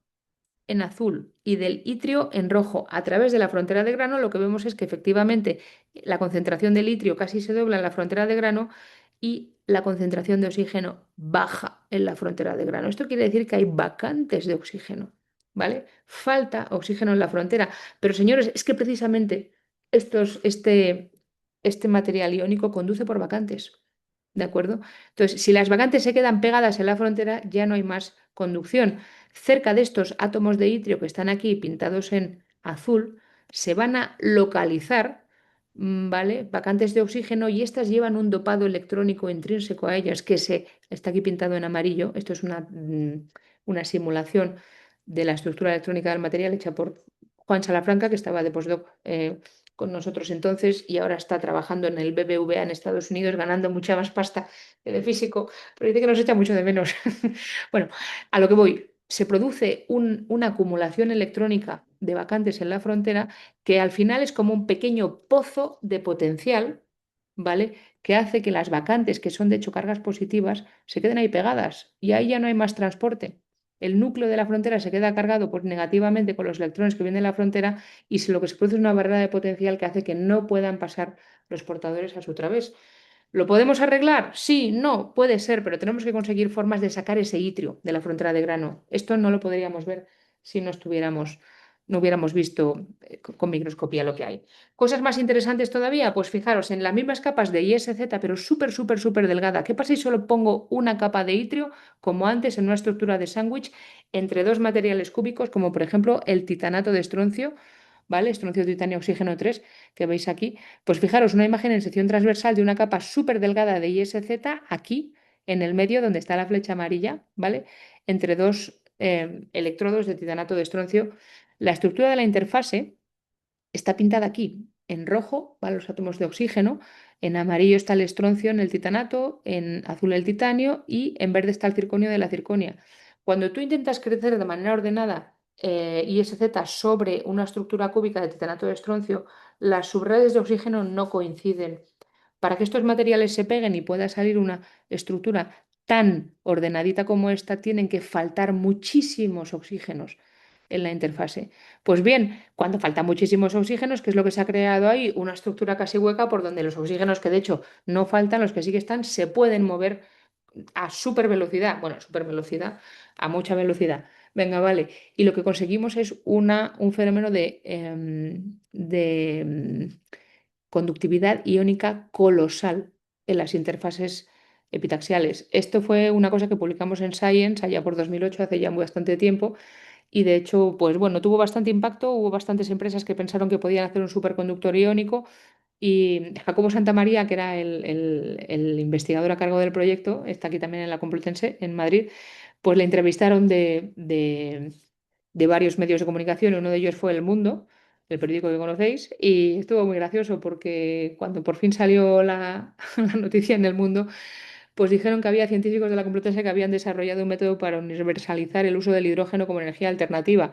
en azul y del itrio en rojo a través de la frontera de grano, lo que vemos es que efectivamente la concentración del itrio casi se dobla en la frontera de grano y la concentración de oxígeno baja en la frontera de grano. Esto quiere decir que hay vacantes de oxígeno, ¿vale? Falta oxígeno en la frontera. Pero señores, es que precisamente este material iónico conduce por vacantes. ¿De acuerdo? Entonces, si las vacantes se quedan pegadas en la frontera, ya no hay más conducción. Cerca de estos átomos de itrio que están aquí pintados en azul, se van a localizar, ¿vale? Vacantes de oxígeno y estas llevan un dopado electrónico intrínseco a ellas, que se está aquí pintado en amarillo. Esto es una simulación de la estructura electrónica del material hecha por Juan Salafranca, que estaba de postdoc con nosotros entonces y ahora está trabajando en el BBVA en Estados Unidos, ganando mucha más pasta que de físico, pero dice que nos echa mucho de menos. Bueno, a lo que voy, se produce una acumulación electrónica de vacantes en la frontera que al final es como un pequeño pozo de potencial, ¿vale? Que hace que las vacantes, que son de hecho cargas positivas, se queden ahí pegadas y ahí ya no hay más transporte. el núcleo de la frontera se queda cargado pues, negativamente con los electrones que vienen de la frontera y lo que se produce es una barrera de potencial que hace que no puedan pasar los portadores a su través. ¿Lo podemos arreglar? Sí, no, puede ser, pero tenemos que conseguir formas de sacar ese itrio de la frontera de grano. Esto no lo podríamos ver si no hubiéramos visto con microscopía lo que hay. Cosas más interesantes todavía, pues fijaros, en las mismas capas de ISZ, pero súper, súper, súper delgada. ¿Qué pasa si solo pongo una capa de itrio, como antes, en una estructura de sándwich, entre dos materiales cúbicos, como por ejemplo el titanato de estroncio, ¿vale? Estroncio, titanio, oxígeno 3 que veis aquí. Pues fijaros, una imagen en sección transversal de una capa súper delgada de ISZ aquí, en el medio, donde está la flecha amarilla, ¿vale? Entre dos electrodos de titanato de estroncio. La estructura de la interfase está pintada aquí. En rojo van los átomos de oxígeno, en amarillo está el estroncio en el titanato, en azul el titanio y en verde está el circonio de la circonia. Cuando tú intentas crecer de manera ordenada ISZ sobre una estructura cúbica de titanato de estroncio, las subredes de oxígeno no coinciden. Para que estos materiales se peguen y pueda salir una estructura tan ordenadita como esta, tienen que faltar muchísimos oxígenos en la interfase. Pues bien, cuando faltan muchísimos oxígenos, ¿qué es lo que se ha creado ahí? Una estructura casi hueca por donde los oxígenos que de hecho no faltan, los que sí que están, se pueden mover a super velocidad. Bueno, super velocidad, a mucha velocidad. Venga, vale. Y lo que conseguimos es un fenómeno de conductividad iónica colosal en las interfases epitaxiales. Esto fue una cosa que publicamos en Science allá por 2008, hace ya bastante tiempo, y de hecho, pues bueno, tuvo bastante impacto, hubo bastantes empresas que pensaron que podían hacer un superconductor iónico y Jacobo Santamaría, que era el investigador a cargo del proyecto, está aquí también en la Complutense, en Madrid, pues le entrevistaron de varios medios de comunicación, uno de ellos fue El Mundo, el periódico que conocéis, y estuvo muy gracioso porque cuando por fin salió la noticia en El Mundo, pues dijeron que había científicos de la Complutense que habían desarrollado un método para universalizar el uso del hidrógeno como energía alternativa.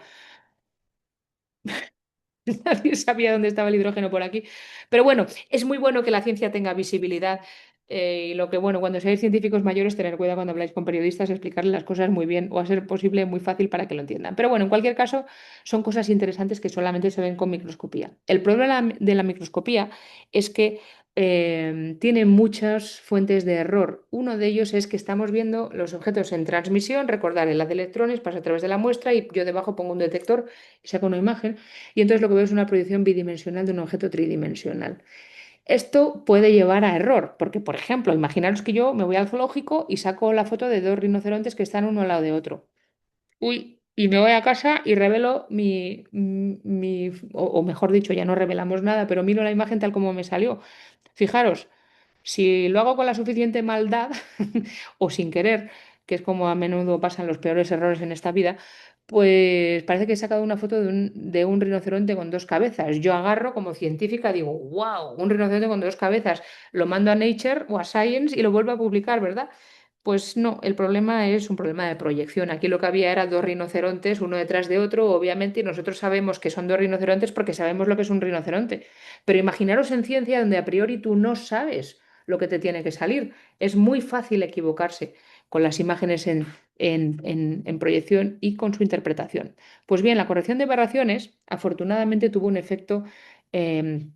Nadie sabía dónde estaba el hidrógeno por aquí. Pero bueno, es muy bueno que la ciencia tenga visibilidad. Y lo que, bueno, cuando seáis científicos mayores, tener cuidado cuando habláis con periodistas, explicarles las cosas muy bien o a ser posible muy fácil para que lo entiendan. Pero bueno, en cualquier caso, son cosas interesantes que solamente se ven con microscopía. El problema de la microscopía es que tiene muchas fuentes de error. Uno de ellos es que estamos viendo los objetos en transmisión, recordar el haz de electrones pasa a través de la muestra y yo debajo pongo un detector y saco una imagen. Y entonces lo que veo es una proyección bidimensional de un objeto tridimensional. Esto puede llevar a error, porque, por ejemplo, imaginaros que yo me voy al zoológico y saco la foto de dos rinocerontes que están uno al lado de otro. Uy, y me voy a casa y revelo o mejor dicho, ya no revelamos nada, pero miro la imagen tal como me salió. Fijaros, si lo hago con la suficiente maldad o sin querer, que es como a menudo pasan los peores errores en esta vida, pues parece que he sacado una foto de un rinoceronte con dos cabezas. Yo agarro como científica, digo, wow, un rinoceronte con dos cabezas. Lo mando a Nature o a Science y lo vuelvo a publicar, ¿verdad? Pues no, el problema es un problema de proyección. Aquí lo que había era dos rinocerontes, uno detrás de otro, obviamente, y nosotros sabemos que son dos rinocerontes porque sabemos lo que es un rinoceronte. Pero imaginaros en ciencia donde a priori tú no sabes lo que te tiene que salir. Es muy fácil equivocarse con las imágenes en proyección y con su interpretación. Pues bien, la corrección de aberraciones afortunadamente tuvo un efecto em,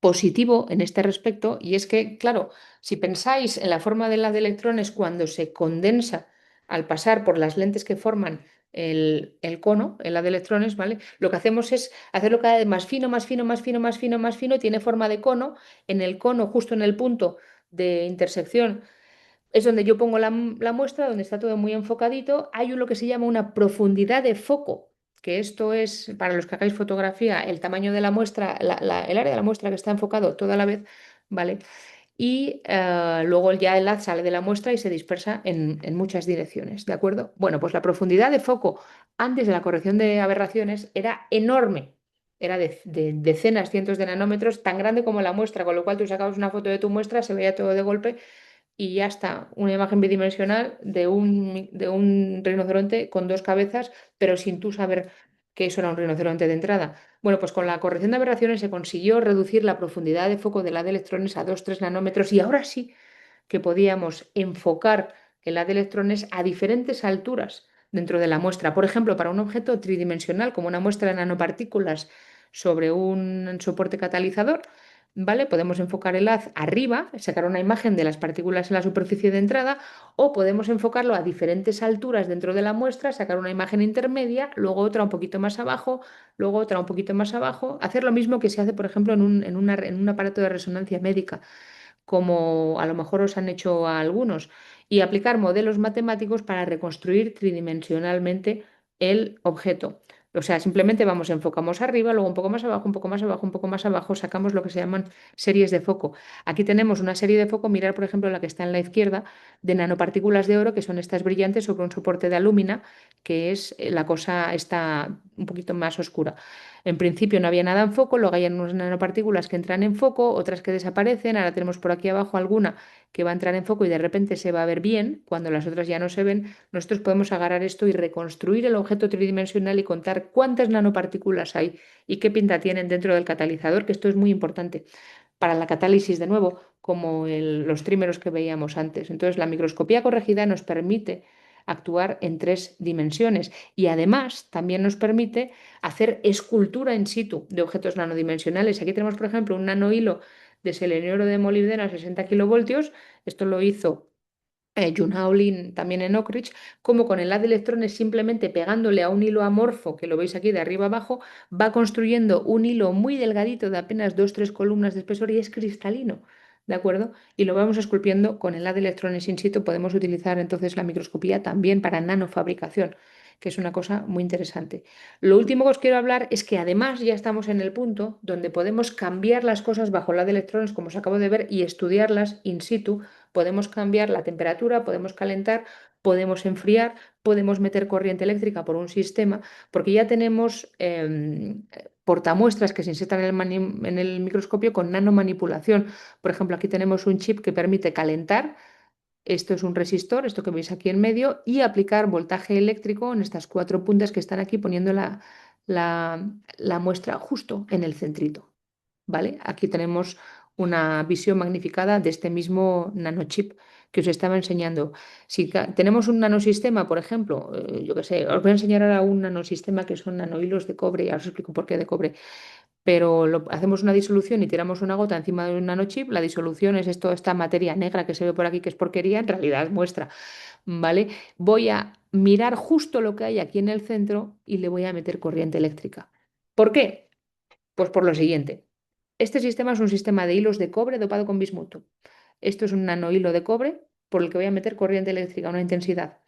positivo en este respecto y es que, claro, si pensáis en la forma de la de electrones cuando se condensa al pasar por las lentes que forman el cono, el haz de electrones, ¿vale? Lo que hacemos es hacerlo cada vez más fino, más fino, más fino, más fino, más fino, tiene forma de cono. En el cono, justo en el punto de intersección, es donde yo pongo la muestra, donde está todo muy enfocadito. Hay lo que se llama una profundidad de foco, que esto es, para los que hagáis fotografía, el tamaño de la muestra, el área de la muestra que está enfocado toda la vez, ¿vale? Y luego ya el haz sale de la muestra y se dispersa en muchas direcciones, ¿de acuerdo? Bueno, pues la profundidad de foco antes de la corrección de aberraciones era enorme. Era de decenas, cientos de nanómetros, tan grande como la muestra, con lo cual tú sacabas una foto de tu muestra, se veía todo de golpe y ya está, una imagen bidimensional de un rinoceronte con dos cabezas, pero sin tú saber que eso era un rinoceronte de entrada. Bueno, pues con la corrección de aberraciones se consiguió reducir la profundidad de foco del haz de electrones a 2-3 nanómetros y ahora sí que podíamos enfocar el haz de electrones a diferentes alturas dentro de la muestra. Por ejemplo, para un objeto tridimensional, como una muestra de nanopartículas sobre un soporte catalizador, ¿vale? Podemos enfocar el haz arriba, sacar una imagen de las partículas en la superficie de entrada, o podemos enfocarlo a diferentes alturas dentro de la muestra, sacar una imagen intermedia, luego otra un poquito más abajo, luego otra un poquito más abajo. Hacer lo mismo que se hace, por ejemplo, en un aparato de resonancia médica, como a lo mejor os han hecho a algunos, y aplicar modelos matemáticos para reconstruir tridimensionalmente el objeto. O sea, simplemente vamos, enfocamos arriba, luego un poco más abajo, un poco más abajo, un poco más abajo, sacamos lo que se llaman series de foco. Aquí tenemos una serie de foco, mirar por ejemplo la que está en la izquierda, de nanopartículas de oro, que son estas brillantes sobre un soporte de alúmina, que es la cosa está un poquito más oscura. En principio no había nada en foco, luego hay unas nanopartículas que entran en foco, otras que desaparecen, ahora tenemos por aquí abajo alguna que va a entrar en foco y de repente se va a ver bien, cuando las otras ya no se ven. Nosotros podemos agarrar esto y reconstruir el objeto tridimensional y contar cuántas nanopartículas hay y qué pinta tienen dentro del catalizador, que esto es muy importante para la catálisis de nuevo, como los trímeros que veíamos antes. Entonces, la microscopía corregida nos permite actuar en tres dimensiones y además también nos permite hacer escultura in situ de objetos nanodimensionales. Aquí tenemos, por ejemplo, un nanohilo de selenio de molibdeno a 60 kilovoltios. Esto lo hizo Junhao Lin también en Oak Ridge, como con el haz de electrones simplemente pegándole a un hilo amorfo, que lo veis aquí de arriba abajo, va construyendo un hilo muy delgadito de apenas 2 o 3 columnas de espesor y es cristalino, ¿de acuerdo? Y lo vamos esculpiendo con el haz de electrones in situ. Podemos utilizar entonces la microscopía también para nanofabricación, que es una cosa muy interesante. Lo último que os quiero hablar es que además ya estamos en el punto donde podemos cambiar las cosas bajo el haz de electrones, como os acabo de ver, y estudiarlas in situ. Podemos cambiar la temperatura, podemos calentar, podemos enfriar, podemos meter corriente eléctrica por un sistema, porque ya tenemos portamuestras que se insertan en el microscopio con nanomanipulación. Por ejemplo, aquí tenemos un chip que permite calentar. Esto es un resistor, esto que veis aquí en medio, y aplicar voltaje eléctrico en estas 4 puntas que están aquí, poniendo la muestra justo en el centrito. ¿Vale? Aquí tenemos una visión magnificada de este mismo nanochip que os estaba enseñando. Si tenemos un nanosistema, por ejemplo, yo qué sé, os voy a enseñar ahora un nanosistema que son nanohilos de cobre, ahora os explico por qué de cobre, pero hacemos una disolución y tiramos una gota encima de un nanochip. La disolución es esta materia negra que se ve por aquí, que es porquería, en realidad es muestra, ¿vale? Voy a mirar justo lo que hay aquí en el centro y le voy a meter corriente eléctrica. ¿Por qué? Pues por lo siguiente. Este sistema es un sistema de hilos de cobre dopado con bismuto. Esto es un nanohilo de cobre por el que voy a meter corriente eléctrica, una intensidad,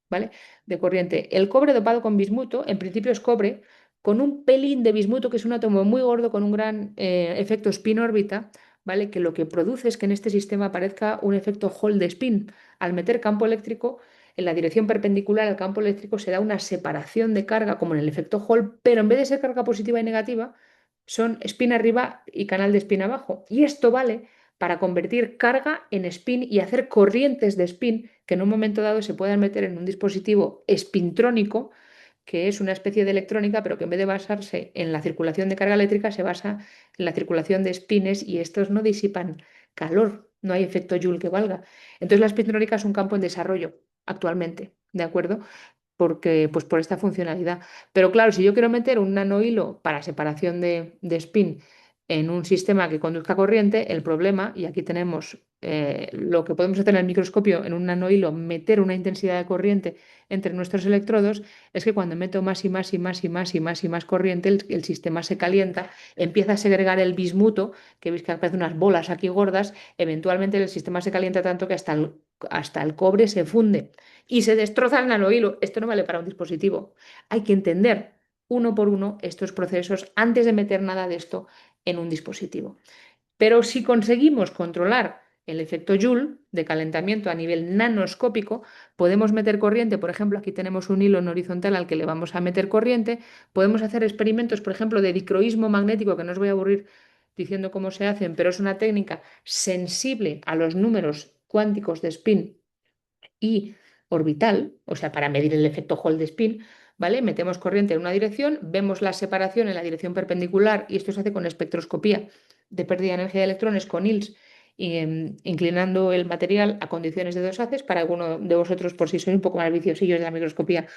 ¿vale? De corriente. El cobre dopado con bismuto, en principio es cobre, con un pelín de bismuto, que es un átomo muy gordo con un gran efecto spin-órbita, ¿vale? Que lo que produce es que en este sistema aparezca un efecto Hall de spin. Al meter campo eléctrico en la dirección perpendicular al campo eléctrico se da una separación de carga, como en el efecto Hall, pero en vez de ser carga positiva y negativa, son spin arriba y canal de spin abajo. Y esto vale para convertir carga en spin y hacer corrientes de spin que en un momento dado se puedan meter en un dispositivo spintrónico, que es una especie de electrónica, pero que en vez de basarse en la circulación de carga eléctrica, se basa en la circulación de spines y estos no disipan calor, no hay efecto Joule que valga. Entonces la spintrónica es un campo en desarrollo actualmente, ¿de acuerdo? Porque, pues por esta funcionalidad. Pero claro, si yo quiero meter un nanohilo para separación de spin en un sistema que conduzca corriente, el problema, y aquí tenemos lo que podemos hacer en el microscopio en un nanohilo, meter una intensidad de corriente entre nuestros electrodos, es que cuando meto más y más y más y más y más y más corriente, el sistema se calienta, empieza a segregar el bismuto, que veis que aparecen unas bolas aquí gordas, eventualmente el sistema se calienta tanto que hasta el cobre se funde y se destroza el nanohilo. Esto no vale para un dispositivo. Hay que entender uno por uno estos procesos antes de meter nada de esto en un dispositivo. Pero si conseguimos controlar el efecto Joule de calentamiento a nivel nanoscópico, podemos meter corriente. Por ejemplo, aquí tenemos un hilo en horizontal al que le vamos a meter corriente. Podemos hacer experimentos, por ejemplo, de dicroísmo magnético, que no os voy a aburrir diciendo cómo se hacen, pero es una técnica sensible a los números cuánticos de spin y orbital, o sea, para medir el efecto Hall de spin, ¿vale? Metemos corriente en una dirección, vemos la separación en la dirección perpendicular y esto se hace con espectroscopía de pérdida de energía de electrones con ILS inclinando el material a condiciones de dos haces para alguno de vosotros, por si sois un poco más viciosillos de la microscopía,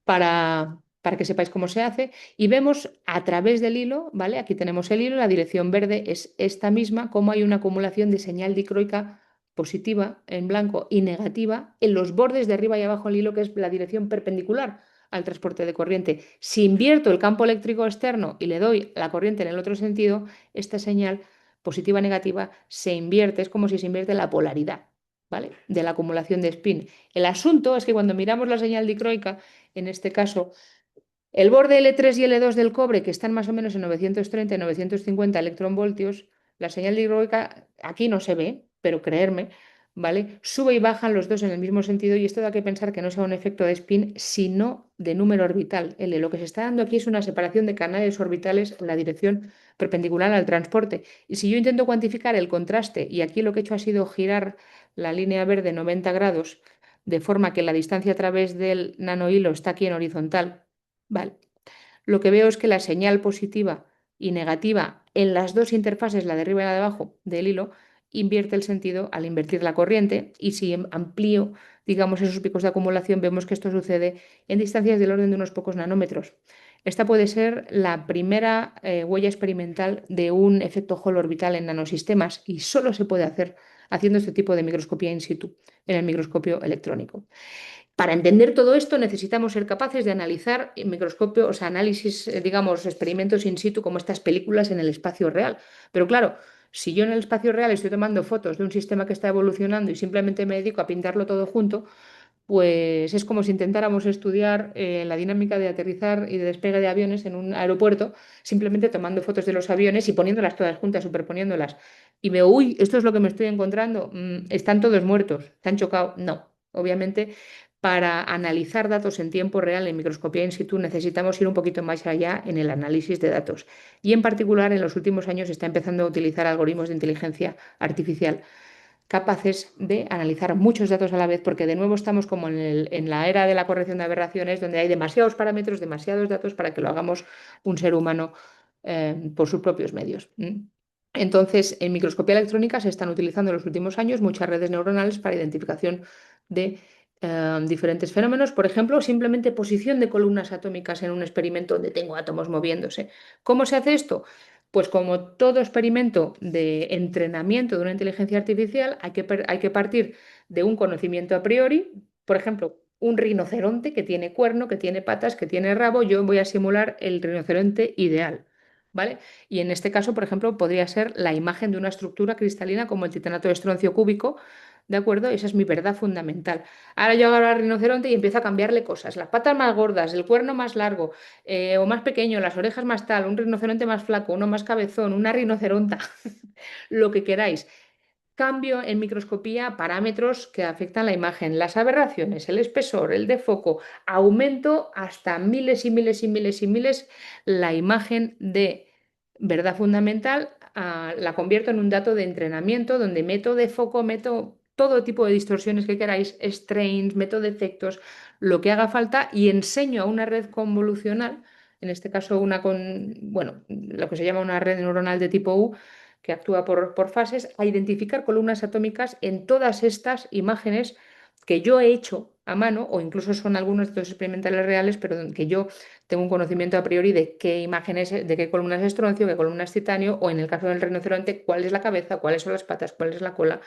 para que sepáis cómo se hace. Y vemos a través del hilo, ¿vale? Aquí tenemos el hilo, la dirección verde es esta misma, cómo hay una acumulación de señal dicroica positiva en blanco y negativa en los bordes de arriba y abajo del hilo, que es la dirección perpendicular al transporte de corriente. Si invierto el campo eléctrico externo y le doy la corriente en el otro sentido, esta señal positiva-negativa se invierte, es como si se invierte la polaridad, ¿vale? De la acumulación de spin. El asunto es que cuando miramos la señal dicroica, en este caso, el borde L3 y L2 del cobre, que están más o menos en 930 y 950 electronvoltios, la señal dicroica aquí no se ve, pero creerme, ¿vale? Sube y bajan los dos en el mismo sentido y esto da que pensar que no sea un efecto de spin, sino de número orbital. L. Lo que se está dando aquí es una separación de canales orbitales en la dirección perpendicular al transporte. Y si yo intento cuantificar el contraste, y aquí lo que he hecho ha sido girar la línea verde 90 grados, de forma que la distancia a través del nanohilo está aquí en horizontal, ¿vale? Lo que veo es que la señal positiva y negativa en las dos interfaces, la de arriba y la de abajo del hilo, invierte el sentido al invertir la corriente y si amplío, digamos, esos picos de acumulación, vemos que esto sucede en distancias del orden de unos pocos nanómetros. Esta puede ser la primera huella experimental de un efecto Hall orbital en nanosistemas y solo se puede hacer haciendo este tipo de microscopía in situ en el microscopio electrónico. Para entender todo esto necesitamos ser capaces de analizar en microscopio, o sea, análisis, digamos, experimentos in situ como estas películas en el espacio real. Pero claro, si yo en el espacio real estoy tomando fotos de un sistema que está evolucionando y simplemente me dedico a pintarlo todo junto, pues es como si intentáramos estudiar la dinámica de aterrizar y de despegue de aviones en un aeropuerto, simplemente tomando fotos de los aviones y poniéndolas todas juntas, superponiéndolas. Y veo, uy, esto es lo que me estoy encontrando. Están todos muertos, están chocados. No, obviamente, para analizar datos en tiempo real en microscopía in situ necesitamos ir un poquito más allá en el análisis de datos. Y en particular, en los últimos años se está empezando a utilizar algoritmos de inteligencia artificial capaces de analizar muchos datos a la vez, porque de nuevo estamos como en la era de la corrección de aberraciones, donde hay demasiados parámetros, demasiados datos para que lo hagamos un ser humano por sus propios medios. Entonces, en microscopía electrónica se están utilizando en los últimos años muchas redes neuronales para identificación de diferentes fenómenos, por ejemplo, simplemente posición de columnas atómicas en un experimento donde tengo átomos moviéndose. ¿Cómo se hace esto? Pues como todo experimento de entrenamiento de una inteligencia artificial, hay que partir de un conocimiento a priori. Por ejemplo, un rinoceronte que tiene cuerno, que tiene patas, que tiene rabo, yo voy a simular el rinoceronte ideal, ¿vale? Y en este caso, por ejemplo, podría ser la imagen de una estructura cristalina como el titanato de estroncio cúbico, ¿de acuerdo? Esa es mi verdad fundamental. Ahora yo agarro al rinoceronte y empiezo a cambiarle cosas, las patas más gordas, el cuerno más largo, o más pequeño, las orejas más tal, un rinoceronte más flaco, uno más cabezón, una rinoceronta, lo que queráis. Cambio en microscopía parámetros que afectan la imagen, las aberraciones, el espesor, el defoco, aumento hasta miles y miles y miles y miles la imagen de verdad fundamental, la convierto en un dato de entrenamiento donde meto defoco, meto todo tipo de distorsiones que queráis, strains, meto defectos, lo que haga falta y enseño a una red convolucional, en este caso una con, bueno, lo que se llama una red neuronal de tipo U, que actúa por fases, a identificar columnas atómicas en todas estas imágenes que yo he hecho a mano, o incluso son algunos de los experimentales reales, pero que yo tengo un conocimiento a priori de qué imágenes, de qué columnas es estroncio, qué columnas es titanio, o en el caso del rinoceronte, cuál es la cabeza, cuáles son las patas, cuál es la cola.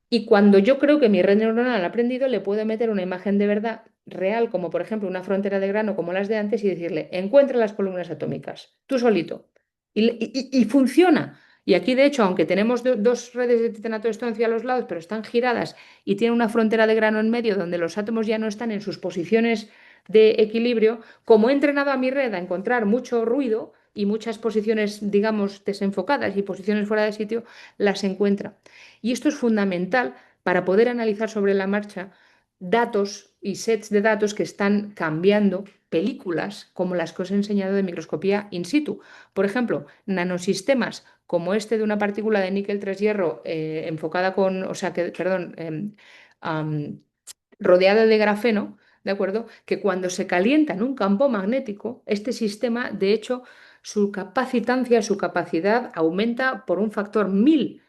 Y cuando yo creo que mi red neuronal ha aprendido, le puedo meter una imagen de verdad real, como por ejemplo una frontera de grano como las de antes, y decirle, encuentra las columnas atómicas, tú solito. Y funciona. Y aquí, de hecho, aunque tenemos dos redes de titanato de estroncio a los lados, pero están giradas y tiene una frontera de grano en medio donde los átomos ya no están en sus posiciones de equilibrio, como he entrenado a mi red a encontrar mucho ruido y muchas posiciones, digamos, desenfocadas y posiciones fuera de sitio, las encuentra. Y esto es fundamental para poder analizar sobre la marcha datos y sets de datos que están cambiando películas como las que os he enseñado de microscopía in situ. Por ejemplo, nanosistemas como este de una partícula de níquel 3 hierro enfocada con, o sea, que, perdón, rodeada de grafeno, ¿de acuerdo? Que cuando se calienta en un campo magnético, este sistema, de hecho, su capacitancia, su capacidad aumenta por un factor 1000.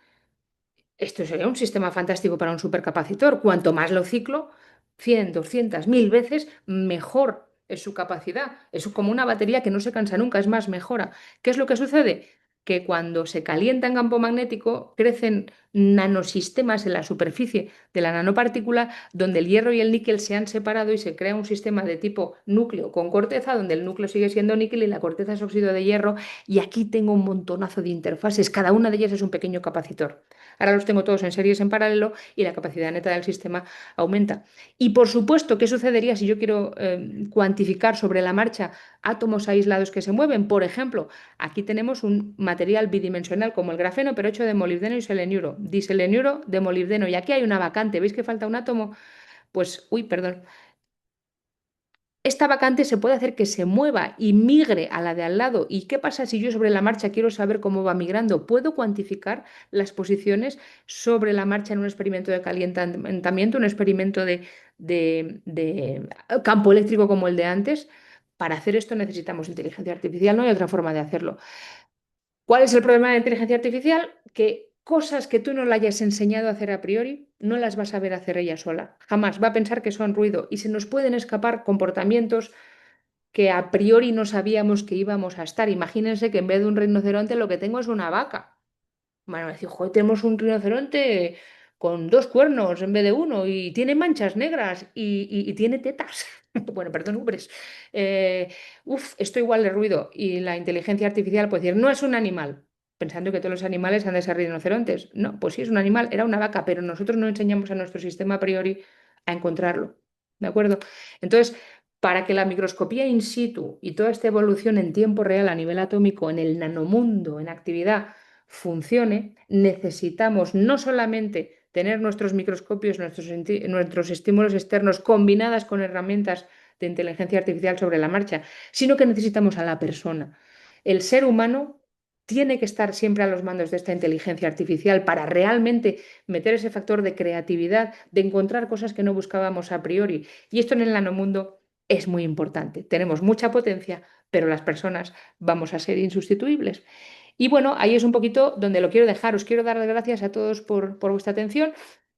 Esto sería un sistema fantástico para un supercapacitor. Cuanto más lo ciclo, 100, 200, 1000 veces, mejor es su capacidad. Es como una batería que no se cansa nunca, es más, mejora. ¿Qué es lo que sucede? Que cuando se calienta en campo magnético, crecen nanosistemas en la superficie de la nanopartícula, donde el hierro y el níquel se han separado y se crea un sistema de tipo núcleo con corteza, donde el núcleo sigue siendo níquel y la corteza es óxido de hierro. Y aquí tengo un montonazo de interfaces, cada una de ellas es un pequeño capacitor. Ahora los tengo todos en series en paralelo y la capacidad neta del sistema aumenta. Y por supuesto, ¿qué sucedería si yo quiero cuantificar sobre la marcha átomos aislados que se mueven? Por ejemplo, aquí tenemos un material bidimensional como el grafeno, pero hecho de molibdeno y seleniuro. Diseleniuro de molibdeno. Y aquí hay una vacante. ¿Veis que falta un átomo? Pues, uy, perdón. Esta vacante se puede hacer que se mueva y migre a la de al lado. ¿Y qué pasa si yo sobre la marcha quiero saber cómo va migrando? ¿Puedo cuantificar las posiciones sobre la marcha en un experimento de calentamiento, un experimento de campo eléctrico como el de antes? Para hacer esto necesitamos inteligencia artificial, no hay otra forma de hacerlo. ¿Cuál es el problema de la inteligencia artificial? Que cosas que tú no le hayas enseñado a hacer a priori, no las vas a ver hacer ella sola. Jamás va a pensar que son ruido y se nos pueden escapar comportamientos que a priori no sabíamos que íbamos a estar. Imagínense que en vez de un rinoceronte lo que tengo es una vaca. Bueno, decir, joder, tenemos un rinoceronte con dos cuernos en vez de uno y tiene manchas negras y tiene tetas. Bueno, perdón, ubres. Eh, esto igual de ruido. Y la inteligencia artificial puede decir, no es un animal, pensando que todos los animales han de ser rinocerontes. No, pues sí, es un animal, era una vaca, pero nosotros no enseñamos a nuestro sistema a priori a encontrarlo. ¿De acuerdo? Entonces, para que la microscopía in situ y toda esta evolución en tiempo real a nivel atómico, en el nanomundo, en actividad, funcione, necesitamos no solamente tener nuestros microscopios, nuestros estímulos externos combinadas con herramientas de inteligencia artificial sobre la marcha, sino que necesitamos a la persona. El ser humano tiene que estar siempre a los mandos de esta inteligencia artificial para realmente meter ese factor de creatividad, de encontrar cosas que no buscábamos a priori. Y esto en el nanomundo es muy importante. Tenemos mucha potencia, pero las personas vamos a ser insustituibles. Y bueno, ahí es un poquito donde lo quiero dejar. Os quiero dar las gracias a todos por vuestra atención.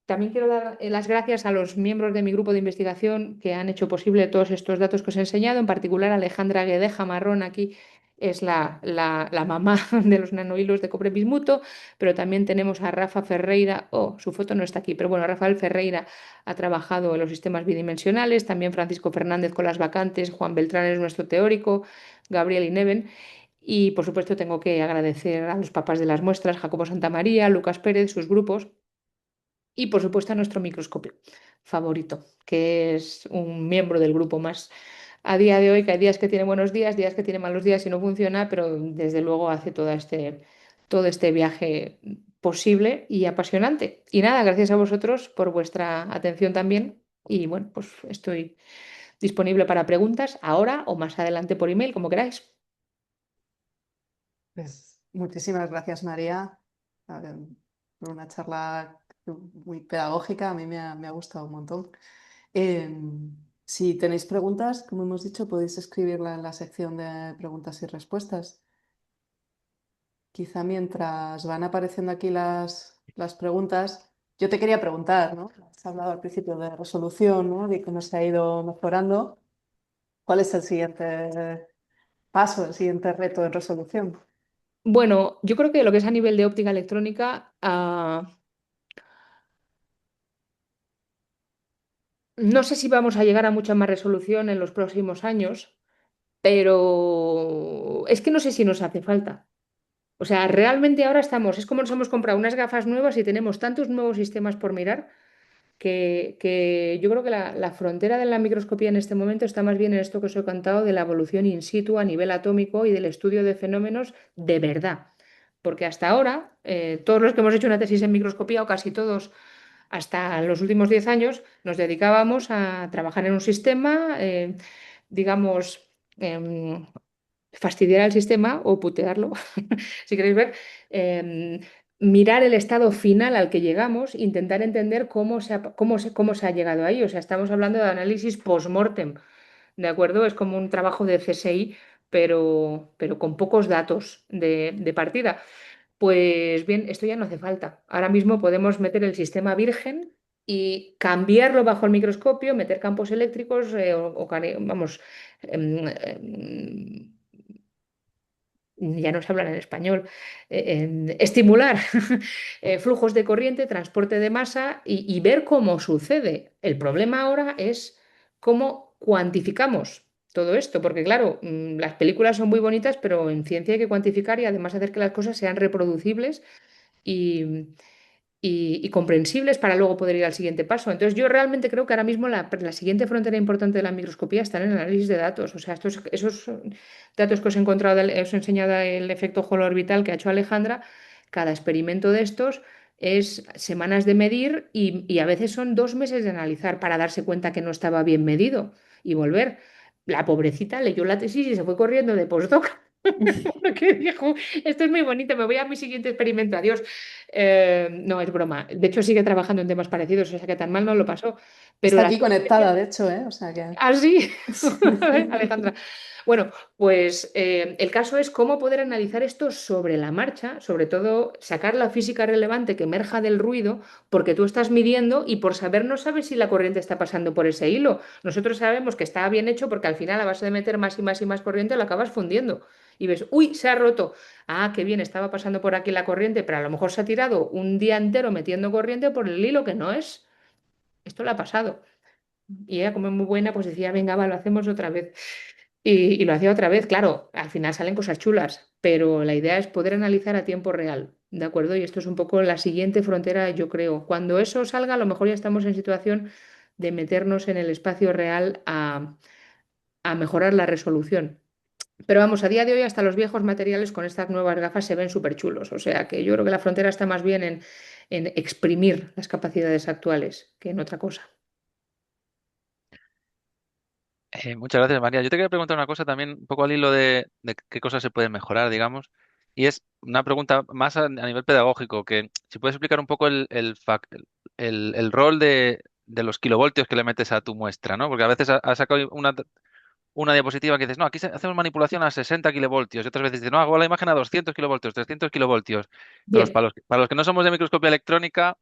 También quiero dar las gracias a los miembros de mi grupo de investigación que han hecho posible todos estos datos que os he enseñado, en particular Alejandra Guedeja Marrón, aquí es la mamá de los nanohilos de cobre bismuto, pero también tenemos a Rafa Ferreira, oh, su foto no está aquí, pero bueno, Rafael Ferreira ha trabajado en los sistemas bidimensionales, también Francisco Fernández con las vacantes, Juan Beltrán es nuestro teórico, Gabriel Ineven. Y por supuesto tengo que agradecer a los papás de las muestras, Jacobo Santamaría, Lucas Pérez, sus grupos y por supuesto a nuestro microscopio favorito, que es un miembro del grupo más a día de hoy, que hay días que tiene buenos días que tiene malos días y no funciona, pero desde luego hace todo este viaje posible y apasionante. Y nada, gracias a vosotros por vuestra atención también. Y bueno, pues estoy disponible para preguntas ahora o más adelante por email, como queráis. Pues muchísimas gracias, María, eh, por una charla muy pedagógica. A mí me ha gustado un montón. Si tenéis preguntas, como hemos dicho, podéis escribirla en la sección de preguntas y respuestas. Quizá mientras van apareciendo aquí las preguntas, yo te quería preguntar, ¿no? Has hablado al principio de resolución, ¿no? De cómo se ha ido mejorando. ¿Cuál es el siguiente paso, el siguiente reto en resolución? Bueno, yo creo que lo que es a nivel de óptica electrónica, no sé si vamos a llegar a mucha más resolución en los próximos años, pero es que no sé si nos hace falta. O sea, realmente ahora estamos, es como nos hemos comprado unas gafas nuevas y tenemos tantos nuevos sistemas por mirar que yo creo que la frontera de la microscopía en este momento está más bien en esto que os he contado de la evolución in situ a nivel atómico y del estudio de fenómenos de verdad. Porque hasta ahora, todos los que hemos hecho una tesis en microscopía, o casi todos, hasta los últimos 10 años, nos dedicábamos a trabajar en un sistema, digamos, fastidiar al sistema o putearlo, si queréis ver, em, mirar el estado final al que llegamos, intentar entender cómo se ha llegado ahí. O sea, estamos hablando de análisis post-mortem, ¿de acuerdo? Es como un trabajo de CSI, pero con pocos datos de partida. Pues bien, esto ya no hace falta. Ahora mismo podemos meter el sistema virgen y cambiarlo bajo el microscopio, meter campos eléctricos vamos, ya no se hablan en español, estimular flujos de corriente, transporte de masa y ver cómo sucede. El problema ahora es cómo cuantificamos todo esto, porque claro, las películas son muy bonitas, pero en ciencia hay que cuantificar y además hacer que las cosas sean reproducibles y, y comprensibles para luego poder ir al siguiente paso. Entonces, yo realmente creo que ahora mismo la siguiente frontera importante de la microscopía está en el análisis de datos. O sea, esos datos que os he encontrado, os he enseñado el efecto Holo orbital que ha hecho Alejandra, cada experimento de estos es semanas de medir y a veces son 2 meses de analizar para darse cuenta que no estaba bien medido y volver. La pobrecita leyó la tesis y se fue corriendo de postdoc. Porque dijo, esto es muy bonito, me voy a mi siguiente experimento, adiós. No, es broma. De hecho, sigue trabajando en temas parecidos, o sea que tan mal no lo pasó. Pero Está la aquí sorpresa... conectada, de hecho, ¿eh? O sea que... Así, Sí. Alejandra. Bueno, pues el caso es cómo poder analizar esto sobre la marcha, sobre todo sacar la física relevante que emerja del ruido, porque tú estás midiendo y por saber no sabes si la corriente está pasando por ese hilo. Nosotros sabemos que está bien hecho porque al final a base de meter más y más y más corriente lo acabas fundiendo. Y ves, uy, se ha roto. Ah, qué bien, estaba pasando por aquí la corriente, pero a lo mejor se ha tirado un día entero metiendo corriente por el hilo que no es. Esto le ha pasado. Y ella, como es muy buena, pues decía, venga, va, lo hacemos otra vez. Y lo hacía otra vez, claro, al final salen cosas chulas, pero la idea es poder analizar a tiempo real, ¿de acuerdo? Y esto es un poco la siguiente frontera, yo creo. Cuando eso salga, a lo mejor ya estamos en situación de meternos en el espacio real a mejorar la resolución. Pero vamos, a día de hoy hasta los viejos materiales con estas nuevas gafas se ven súper chulos. O sea que yo creo que la frontera está más bien en exprimir las capacidades actuales que en otra cosa. Muchas gracias, María. Yo te quería preguntar una cosa también, un poco al hilo de qué cosas se pueden mejorar, digamos, y es una pregunta más a nivel pedagógico, que si puedes explicar un poco el rol de los kilovoltios que le metes a tu muestra, ¿no? Porque a veces has sacado una diapositiva que dices, no, aquí hacemos manipulación a 60 kilovoltios, y otras veces dices, no, hago la imagen a 200 kilovoltios, 300 kilovoltios. Entonces, Bien. para los que no somos de microscopía electrónica,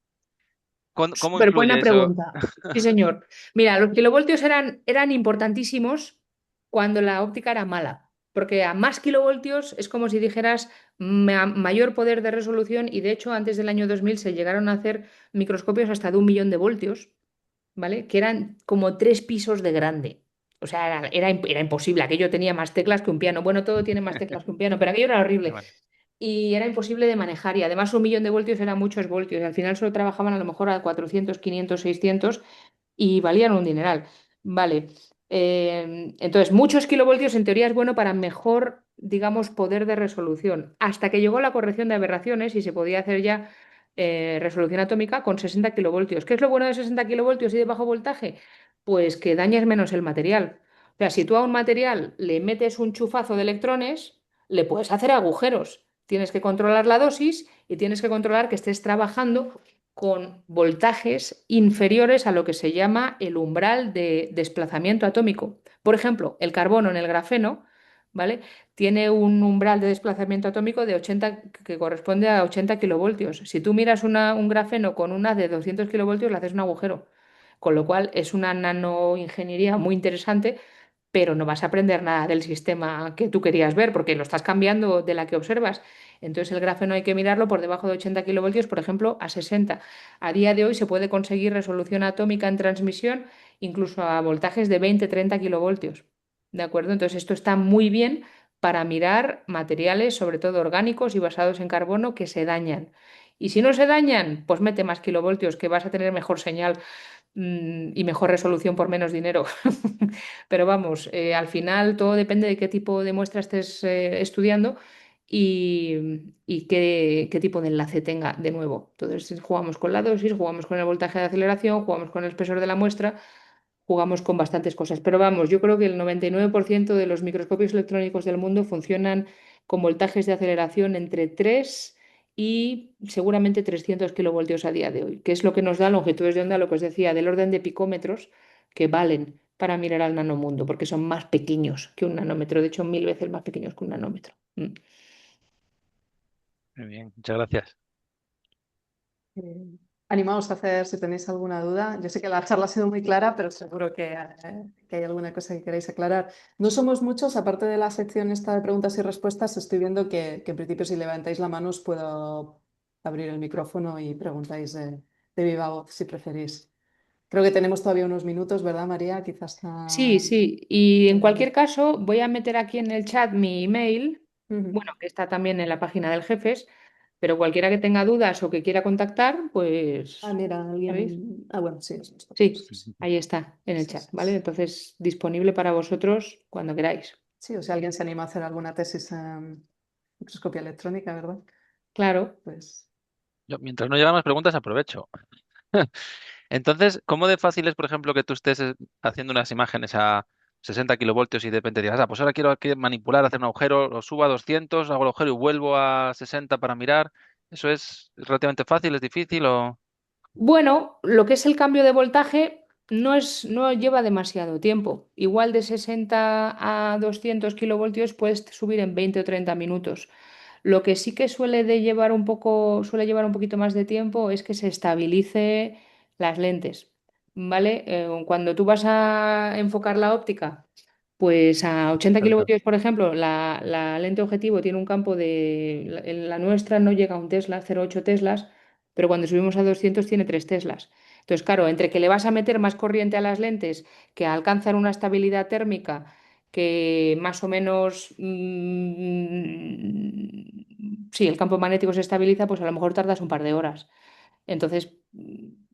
¿cómo Súper buena influye eso? pregunta. Sí, señor. Mira, los kilovoltios eran importantísimos cuando la óptica era mala, porque a más kilovoltios es como si dijeras mayor poder de resolución y de hecho antes del año 2000 se llegaron a hacer microscopios hasta de 1 millón de voltios, ¿vale? Que eran como 3 pisos de grande. O sea, era imposible. Aquello tenía más teclas que un piano. Bueno, todo tiene más teclas que un piano, pero aquello era Qué horrible bueno. y era imposible de manejar. Y además 1 millón de voltios eran muchos voltios. Y al final solo trabajaban a lo mejor a 400, 500, 600 y valían un dineral. Vale. Entonces, muchos kilovoltios en teoría es bueno para mejor, digamos, poder de resolución. Hasta que llegó la corrección de aberraciones y se podía hacer ya resolución atómica con 60 kilovoltios. ¿Qué es lo bueno de 60 kilovoltios y de bajo voltaje? Pues que dañas menos el material. O sea, si tú a un material le metes un chufazo de electrones, le puedes hacer agujeros. Tienes que controlar la dosis y tienes que controlar que estés trabajando con voltajes inferiores a lo que se llama el umbral de desplazamiento atómico. Por ejemplo, el carbono en el grafeno, ¿vale? Tiene un umbral de desplazamiento atómico de 80, que corresponde a 80 kilovoltios. Si tú miras un grafeno con una de 200 kilovoltios, le haces un agujero. Con lo cual es una nanoingeniería muy interesante, pero no vas a aprender nada del sistema que tú querías ver porque lo estás cambiando de la que observas. Entonces el grafeno hay que mirarlo por debajo de 80 kilovoltios, por ejemplo, a 60. A día de hoy se puede conseguir resolución atómica en transmisión incluso a voltajes de 20, 30 kilovoltios. ¿De acuerdo? Entonces esto está muy bien para mirar materiales, sobre todo orgánicos y basados en carbono, que se dañan. Y si no se dañan, pues mete más kilovoltios, que vas a tener mejor señal y mejor resolución por menos dinero. Pero vamos, al final todo depende de qué tipo de muestra estés estudiando y qué tipo de enlace tenga de nuevo. Entonces jugamos con la dosis, jugamos con el voltaje de aceleración, jugamos con el espesor de la muestra, jugamos con bastantes cosas. Pero vamos, yo creo que el 99% de los microscopios electrónicos del mundo funcionan con voltajes de aceleración entre 3 y seguramente 300 kilovoltios a día de hoy, que es lo que nos da longitudes de onda, lo que os decía, del orden de picómetros que valen para mirar al nanomundo, porque son más pequeños que un nanómetro, de hecho 1000 veces más pequeños que un nanómetro. Muy bien, muchas gracias. Eh, Animaos a hacer si tenéis alguna duda. Yo sé que la charla ha sido muy clara, pero seguro que hay alguna cosa que queráis aclarar. No somos muchos, aparte de la sección esta de preguntas y respuestas, estoy viendo que en principio si levantáis la mano os puedo abrir el micrófono y preguntáis de viva voz si preferís. Creo que tenemos todavía unos minutos, ¿verdad, María? Quizás Sí, sí. Y en podemos. cualquier caso, voy a meter aquí en el chat mi email, Ujú. bueno, que está también en la página del Jefes, pero cualquiera que tenga dudas o que quiera contactar, Ah, pues, mira, ¿sabéis? alguien. Ah, bueno, sí, es nuestro Sí, profesor. ahí está, en el Sí, chat, sí, ¿vale? sí. Entonces, disponible para vosotros cuando queráis. Sí, o si alguien se anima a hacer alguna tesis en microscopía electrónica, ¿verdad? Claro. Pues Yo, mientras no llegan más preguntas, aprovecho. Entonces, ¿cómo de fácil es, por ejemplo, que tú estés haciendo unas imágenes a 60 kilovoltios y de repente digas, pues ahora quiero aquí manipular, hacer un agujero, lo subo a 200, hago el agujero y vuelvo a 60 para mirar? ¿Eso es relativamente fácil, es difícil o...? Bueno, lo que es el cambio de voltaje no lleva demasiado tiempo. Igual de 60 a 200 kilovoltios puedes subir en 20 o 30 minutos. Lo que sí que suele llevar un poquito más de tiempo es que se estabilice las lentes, ¿vale? Cuando tú vas a enfocar la óptica, pues a 80 Perfecto. kilovoltios, por ejemplo, la lente objetivo tiene un campo la nuestra no llega a un Tesla, 0,8 Teslas, pero cuando subimos a 200 tiene 3 Teslas. Entonces, claro, entre que le vas a meter más corriente a las lentes, que alcanzan una estabilidad térmica que más o menos, sí, el campo magnético se estabiliza, pues a lo mejor tardas un par de horas. Entonces,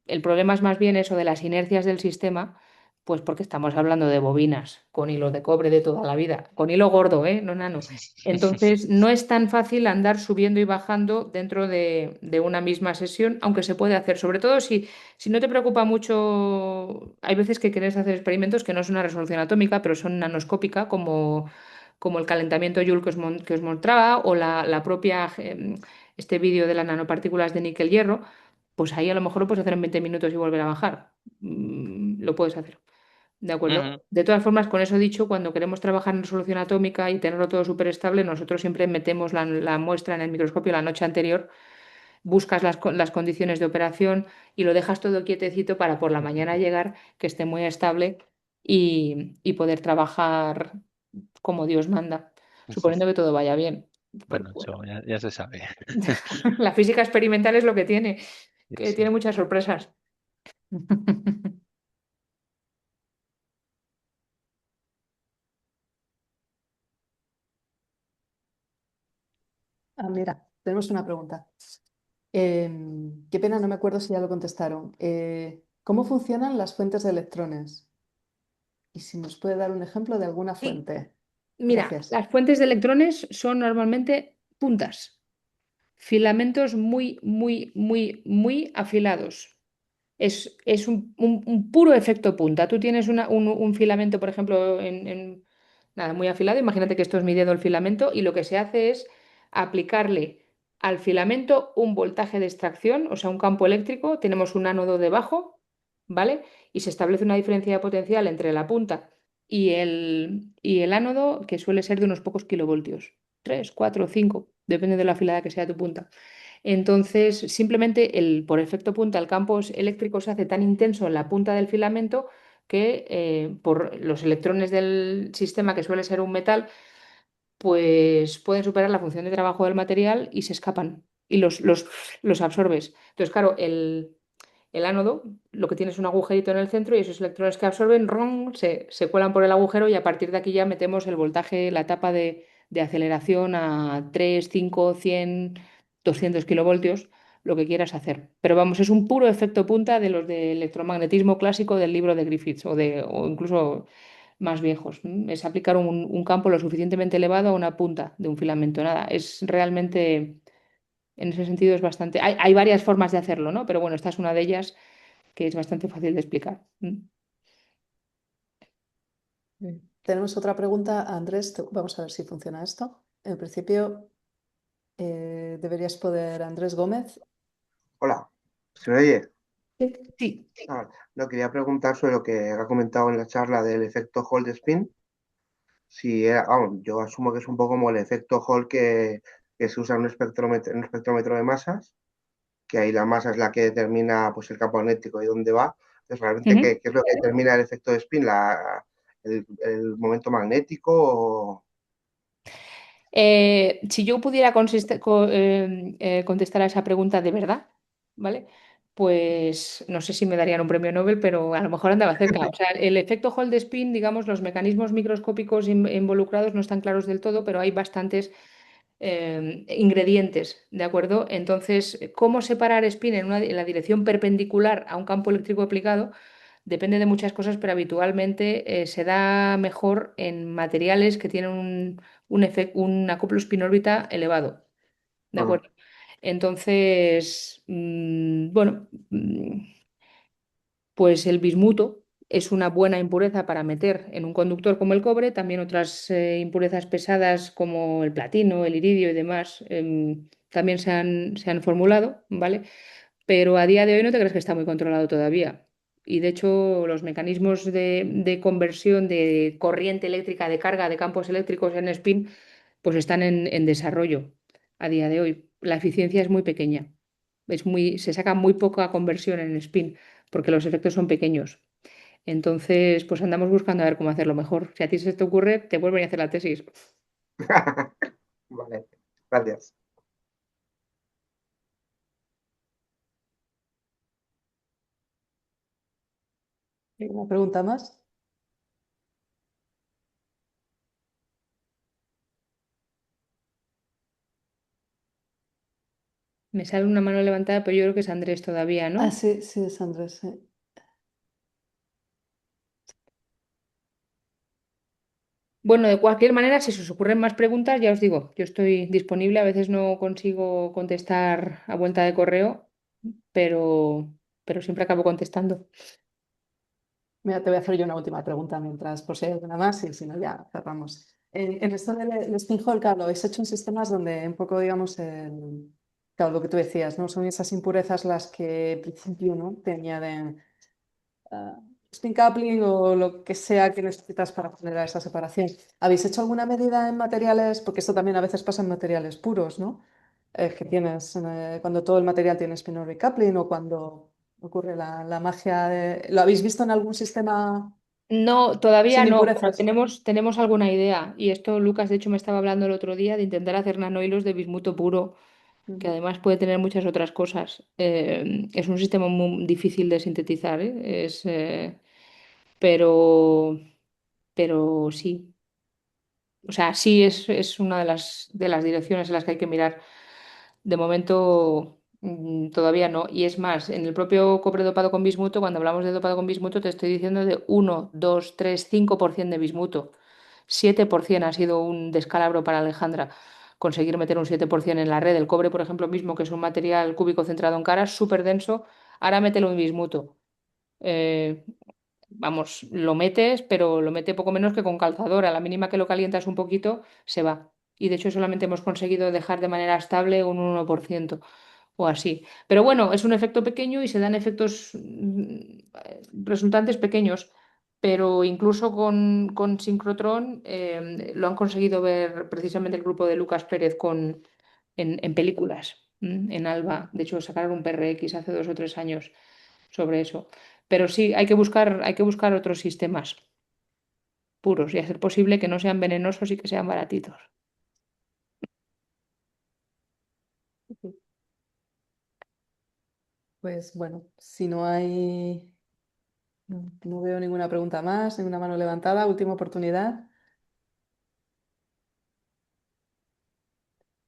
el problema es más bien eso de las inercias del sistema, pues porque estamos hablando de bobinas con hilos de cobre de toda la vida, con hilo gordo, ¿eh? No nano. Entonces, no es tan fácil andar subiendo y bajando dentro de una misma sesión, aunque se puede hacer, sobre todo si no te preocupa mucho, hay veces que quieres hacer experimentos que no es una resolución atómica, pero son nanoscópica, como el calentamiento Joule que os mostraba, o la propia, este vídeo de las nanopartículas de níquel-hierro, pues ahí a lo mejor lo puedes hacer en 20 minutos y volver a bajar. Lo puedes hacer. ¿De acuerdo? Ujú. De todas formas, con eso dicho, cuando queremos trabajar en resolución atómica y tenerlo todo súper estable, nosotros siempre metemos la muestra en el microscopio la noche anterior, buscas las condiciones de operación y lo dejas todo quietecito para por la mañana llegar, que esté muy estable y poder trabajar como Dios manda, suponiendo que todo vaya bien. Porque, Bueno, bueno, eso ya se sabe. la física experimental es lo Sí, que sí. tiene muchas sorpresas. Ah, mira, tenemos una pregunta. Qué pena, no me acuerdo si ya lo contestaron. ¿Cómo funcionan las fuentes de electrones? Y si nos puede dar un ejemplo de alguna Sí, fuente. mira, Gracias. las fuentes de electrones son normalmente puntas, filamentos muy, muy, muy, muy afilados. Es un puro efecto punta. Tú tienes un filamento, por ejemplo, nada, muy afilado. Imagínate que esto es mi dedo el filamento y lo que se hace es aplicarle al filamento un voltaje de extracción, o sea, un campo eléctrico. Tenemos un ánodo debajo, ¿vale? Y se establece una diferencia de potencial entre la punta y el ánodo que suele ser de unos pocos kilovoltios. 3, 4, 5, depende de la afilada que sea tu punta. Entonces, simplemente por efecto punta, el campo eléctrico se hace tan intenso en la punta del filamento que por los electrones del sistema, que suele ser un metal, pues pueden superar la función de trabajo del material y se escapan y los absorbes. Entonces, claro, el ánodo lo que tiene es un agujerito en el centro y esos electrones que absorben ¡ron! Se cuelan por el agujero y a partir de aquí ya metemos el voltaje, la etapa de aceleración a 3 5 100 200 kilovoltios, lo que quieras hacer. Pero vamos, es un puro efecto punta de los de electromagnetismo clásico del libro de Griffiths o incluso más viejos. Es aplicar un campo lo suficientemente elevado a una punta de un filamento. Nada, es realmente, en ese sentido es bastante... Hay varias formas de hacerlo, ¿no? Pero bueno, esta es una de ellas que es bastante fácil de explicar. Tenemos otra pregunta, Andrés. Vamos a ver si funciona esto. En principio, deberías poder, Andrés Gómez. Hola, ¿se me oye? Sí, Ah, no, quería preguntar sobre lo que ha comentado en la charla del efecto Hall de spin. Si era, vamos, yo asumo que es un poco como el efecto Hall que que se usa un espectrómetro de masas, que ahí la masa es la que determina pues, el campo magnético y dónde va. Entonces, realmente, Ujú. ¿qué es lo que determina el efecto de spin? El momento magnético o... Si yo pudiera contestar a esa pregunta de verdad, ¿vale? Pues no sé si me darían un premio Nobel, pero a lo mejor andaba cerca. O sea, el efecto Hall de spin, digamos, los mecanismos microscópicos involucrados no están claros del todo, pero hay bastantes ingredientes, ¿de acuerdo? Entonces, ¿cómo separar spin en la dirección perpendicular a un campo eléctrico aplicado? Depende de muchas cosas, pero habitualmente se da mejor en materiales que tienen un acoplo spin-órbita elevado, ¿de Ujú. acuerdo? Entonces, bueno, pues el bismuto es una buena impureza para meter en un conductor como el cobre, también otras impurezas pesadas como el platino, el iridio y demás también se han formulado, ¿vale? Pero a día de hoy no te crees que está muy controlado todavía. Y de hecho, los mecanismos de conversión de corriente eléctrica, de carga de campos eléctricos en spin, pues están en desarrollo a día de hoy. La eficiencia es muy pequeña. Se saca muy poca conversión en spin porque los efectos son pequeños. Entonces, pues andamos buscando a ver cómo hacerlo mejor. Si a ti se te ocurre, te vuelven a hacer la tesis. Vale, gracias. ¿Una pregunta más? Me sale una mano levantada, pero yo creo que es Andrés todavía, Ah, ¿no? sí, sí, es Andrés, sí. Bueno, de cualquier manera, si se os ocurren más preguntas, ya os digo, yo estoy disponible. A veces no consigo contestar a vuelta de correo, pero siempre acabo contestando. Mira, te voy a hacer yo una última pregunta mientras, por si hay alguna más, y si no, ya cerramos. En esto del spin Hall, claro, habéis hecho en sistemas donde un poco, digamos, claro, lo que tú decías, ¿no? Son esas impurezas las que, en principio, ¿no? Te añaden spin coupling o lo que sea que necesitas para generar esa separación. ¿Habéis hecho alguna medida en materiales? Porque esto también a veces pasa en materiales puros, ¿no? Que tienes, cuando todo el material tiene spin orbit coupling o cuando ocurre la magia de... ¿Lo habéis visto en algún sistema No, todavía sin no, pero impurezas? tenemos alguna idea. Y esto Lucas, de hecho, me estaba hablando el otro día de intentar hacer nanohilos de bismuto puro, que Ujú. además puede tener muchas otras cosas. Es un sistema muy difícil de sintetizar, ¿eh? Pero, pero sí. O sea, sí es una de las direcciones en las que hay que mirar. De momento, todavía no. Y es más, en el propio cobre dopado con bismuto, cuando hablamos de dopado con bismuto, te estoy diciendo de 1, 2, 3, 5% de bismuto. 7% ha sido un descalabro para Alejandra. Conseguir meter un 7% en la red. El cobre, por ejemplo, mismo, que es un material cúbico centrado en caras, súper denso, ahora mételo en bismuto. Eh, Vamos, lo metes, pero lo mete poco menos que con calzador. A la mínima que lo calientas un poquito, se va. Y de hecho solamente hemos conseguido dejar de manera estable un 1% o así. Pero bueno, es un efecto pequeño y se dan efectos resultantes pequeños. Pero incluso con sincrotrón lo han conseguido ver precisamente el grupo de Lucas Pérez en películas, en Alba. De hecho, sacaron un PRX hace 2 o 3 años sobre eso. Pero sí, hay que buscar otros sistemas puros y hacer posible que no sean venenosos y que sean baratitos. Pues bueno, si no hay, no veo ninguna pregunta más, ninguna mano levantada, última oportunidad.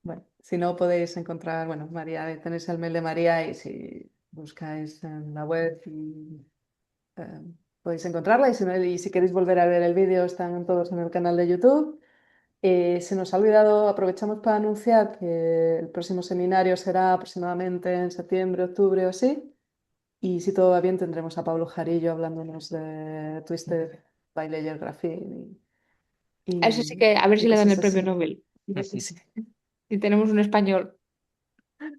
Bueno, si no podéis encontrar, bueno, María, tenéis el mail de María y si buscáis en la web eh, podéis encontrarla y si, y si queréis volver a ver el vídeo están todos en el canal de YouTube. Se nos ha olvidado, aprovechamos para anunciar que el próximo seminario será aproximadamente en septiembre, octubre o así. Y si todo va bien tendremos a Pablo Jarillo hablándonos de Twisted by Layer Graphene A ver si y le dan el cosas premio así. Nobel. Sí, sí. Y tenemos un español.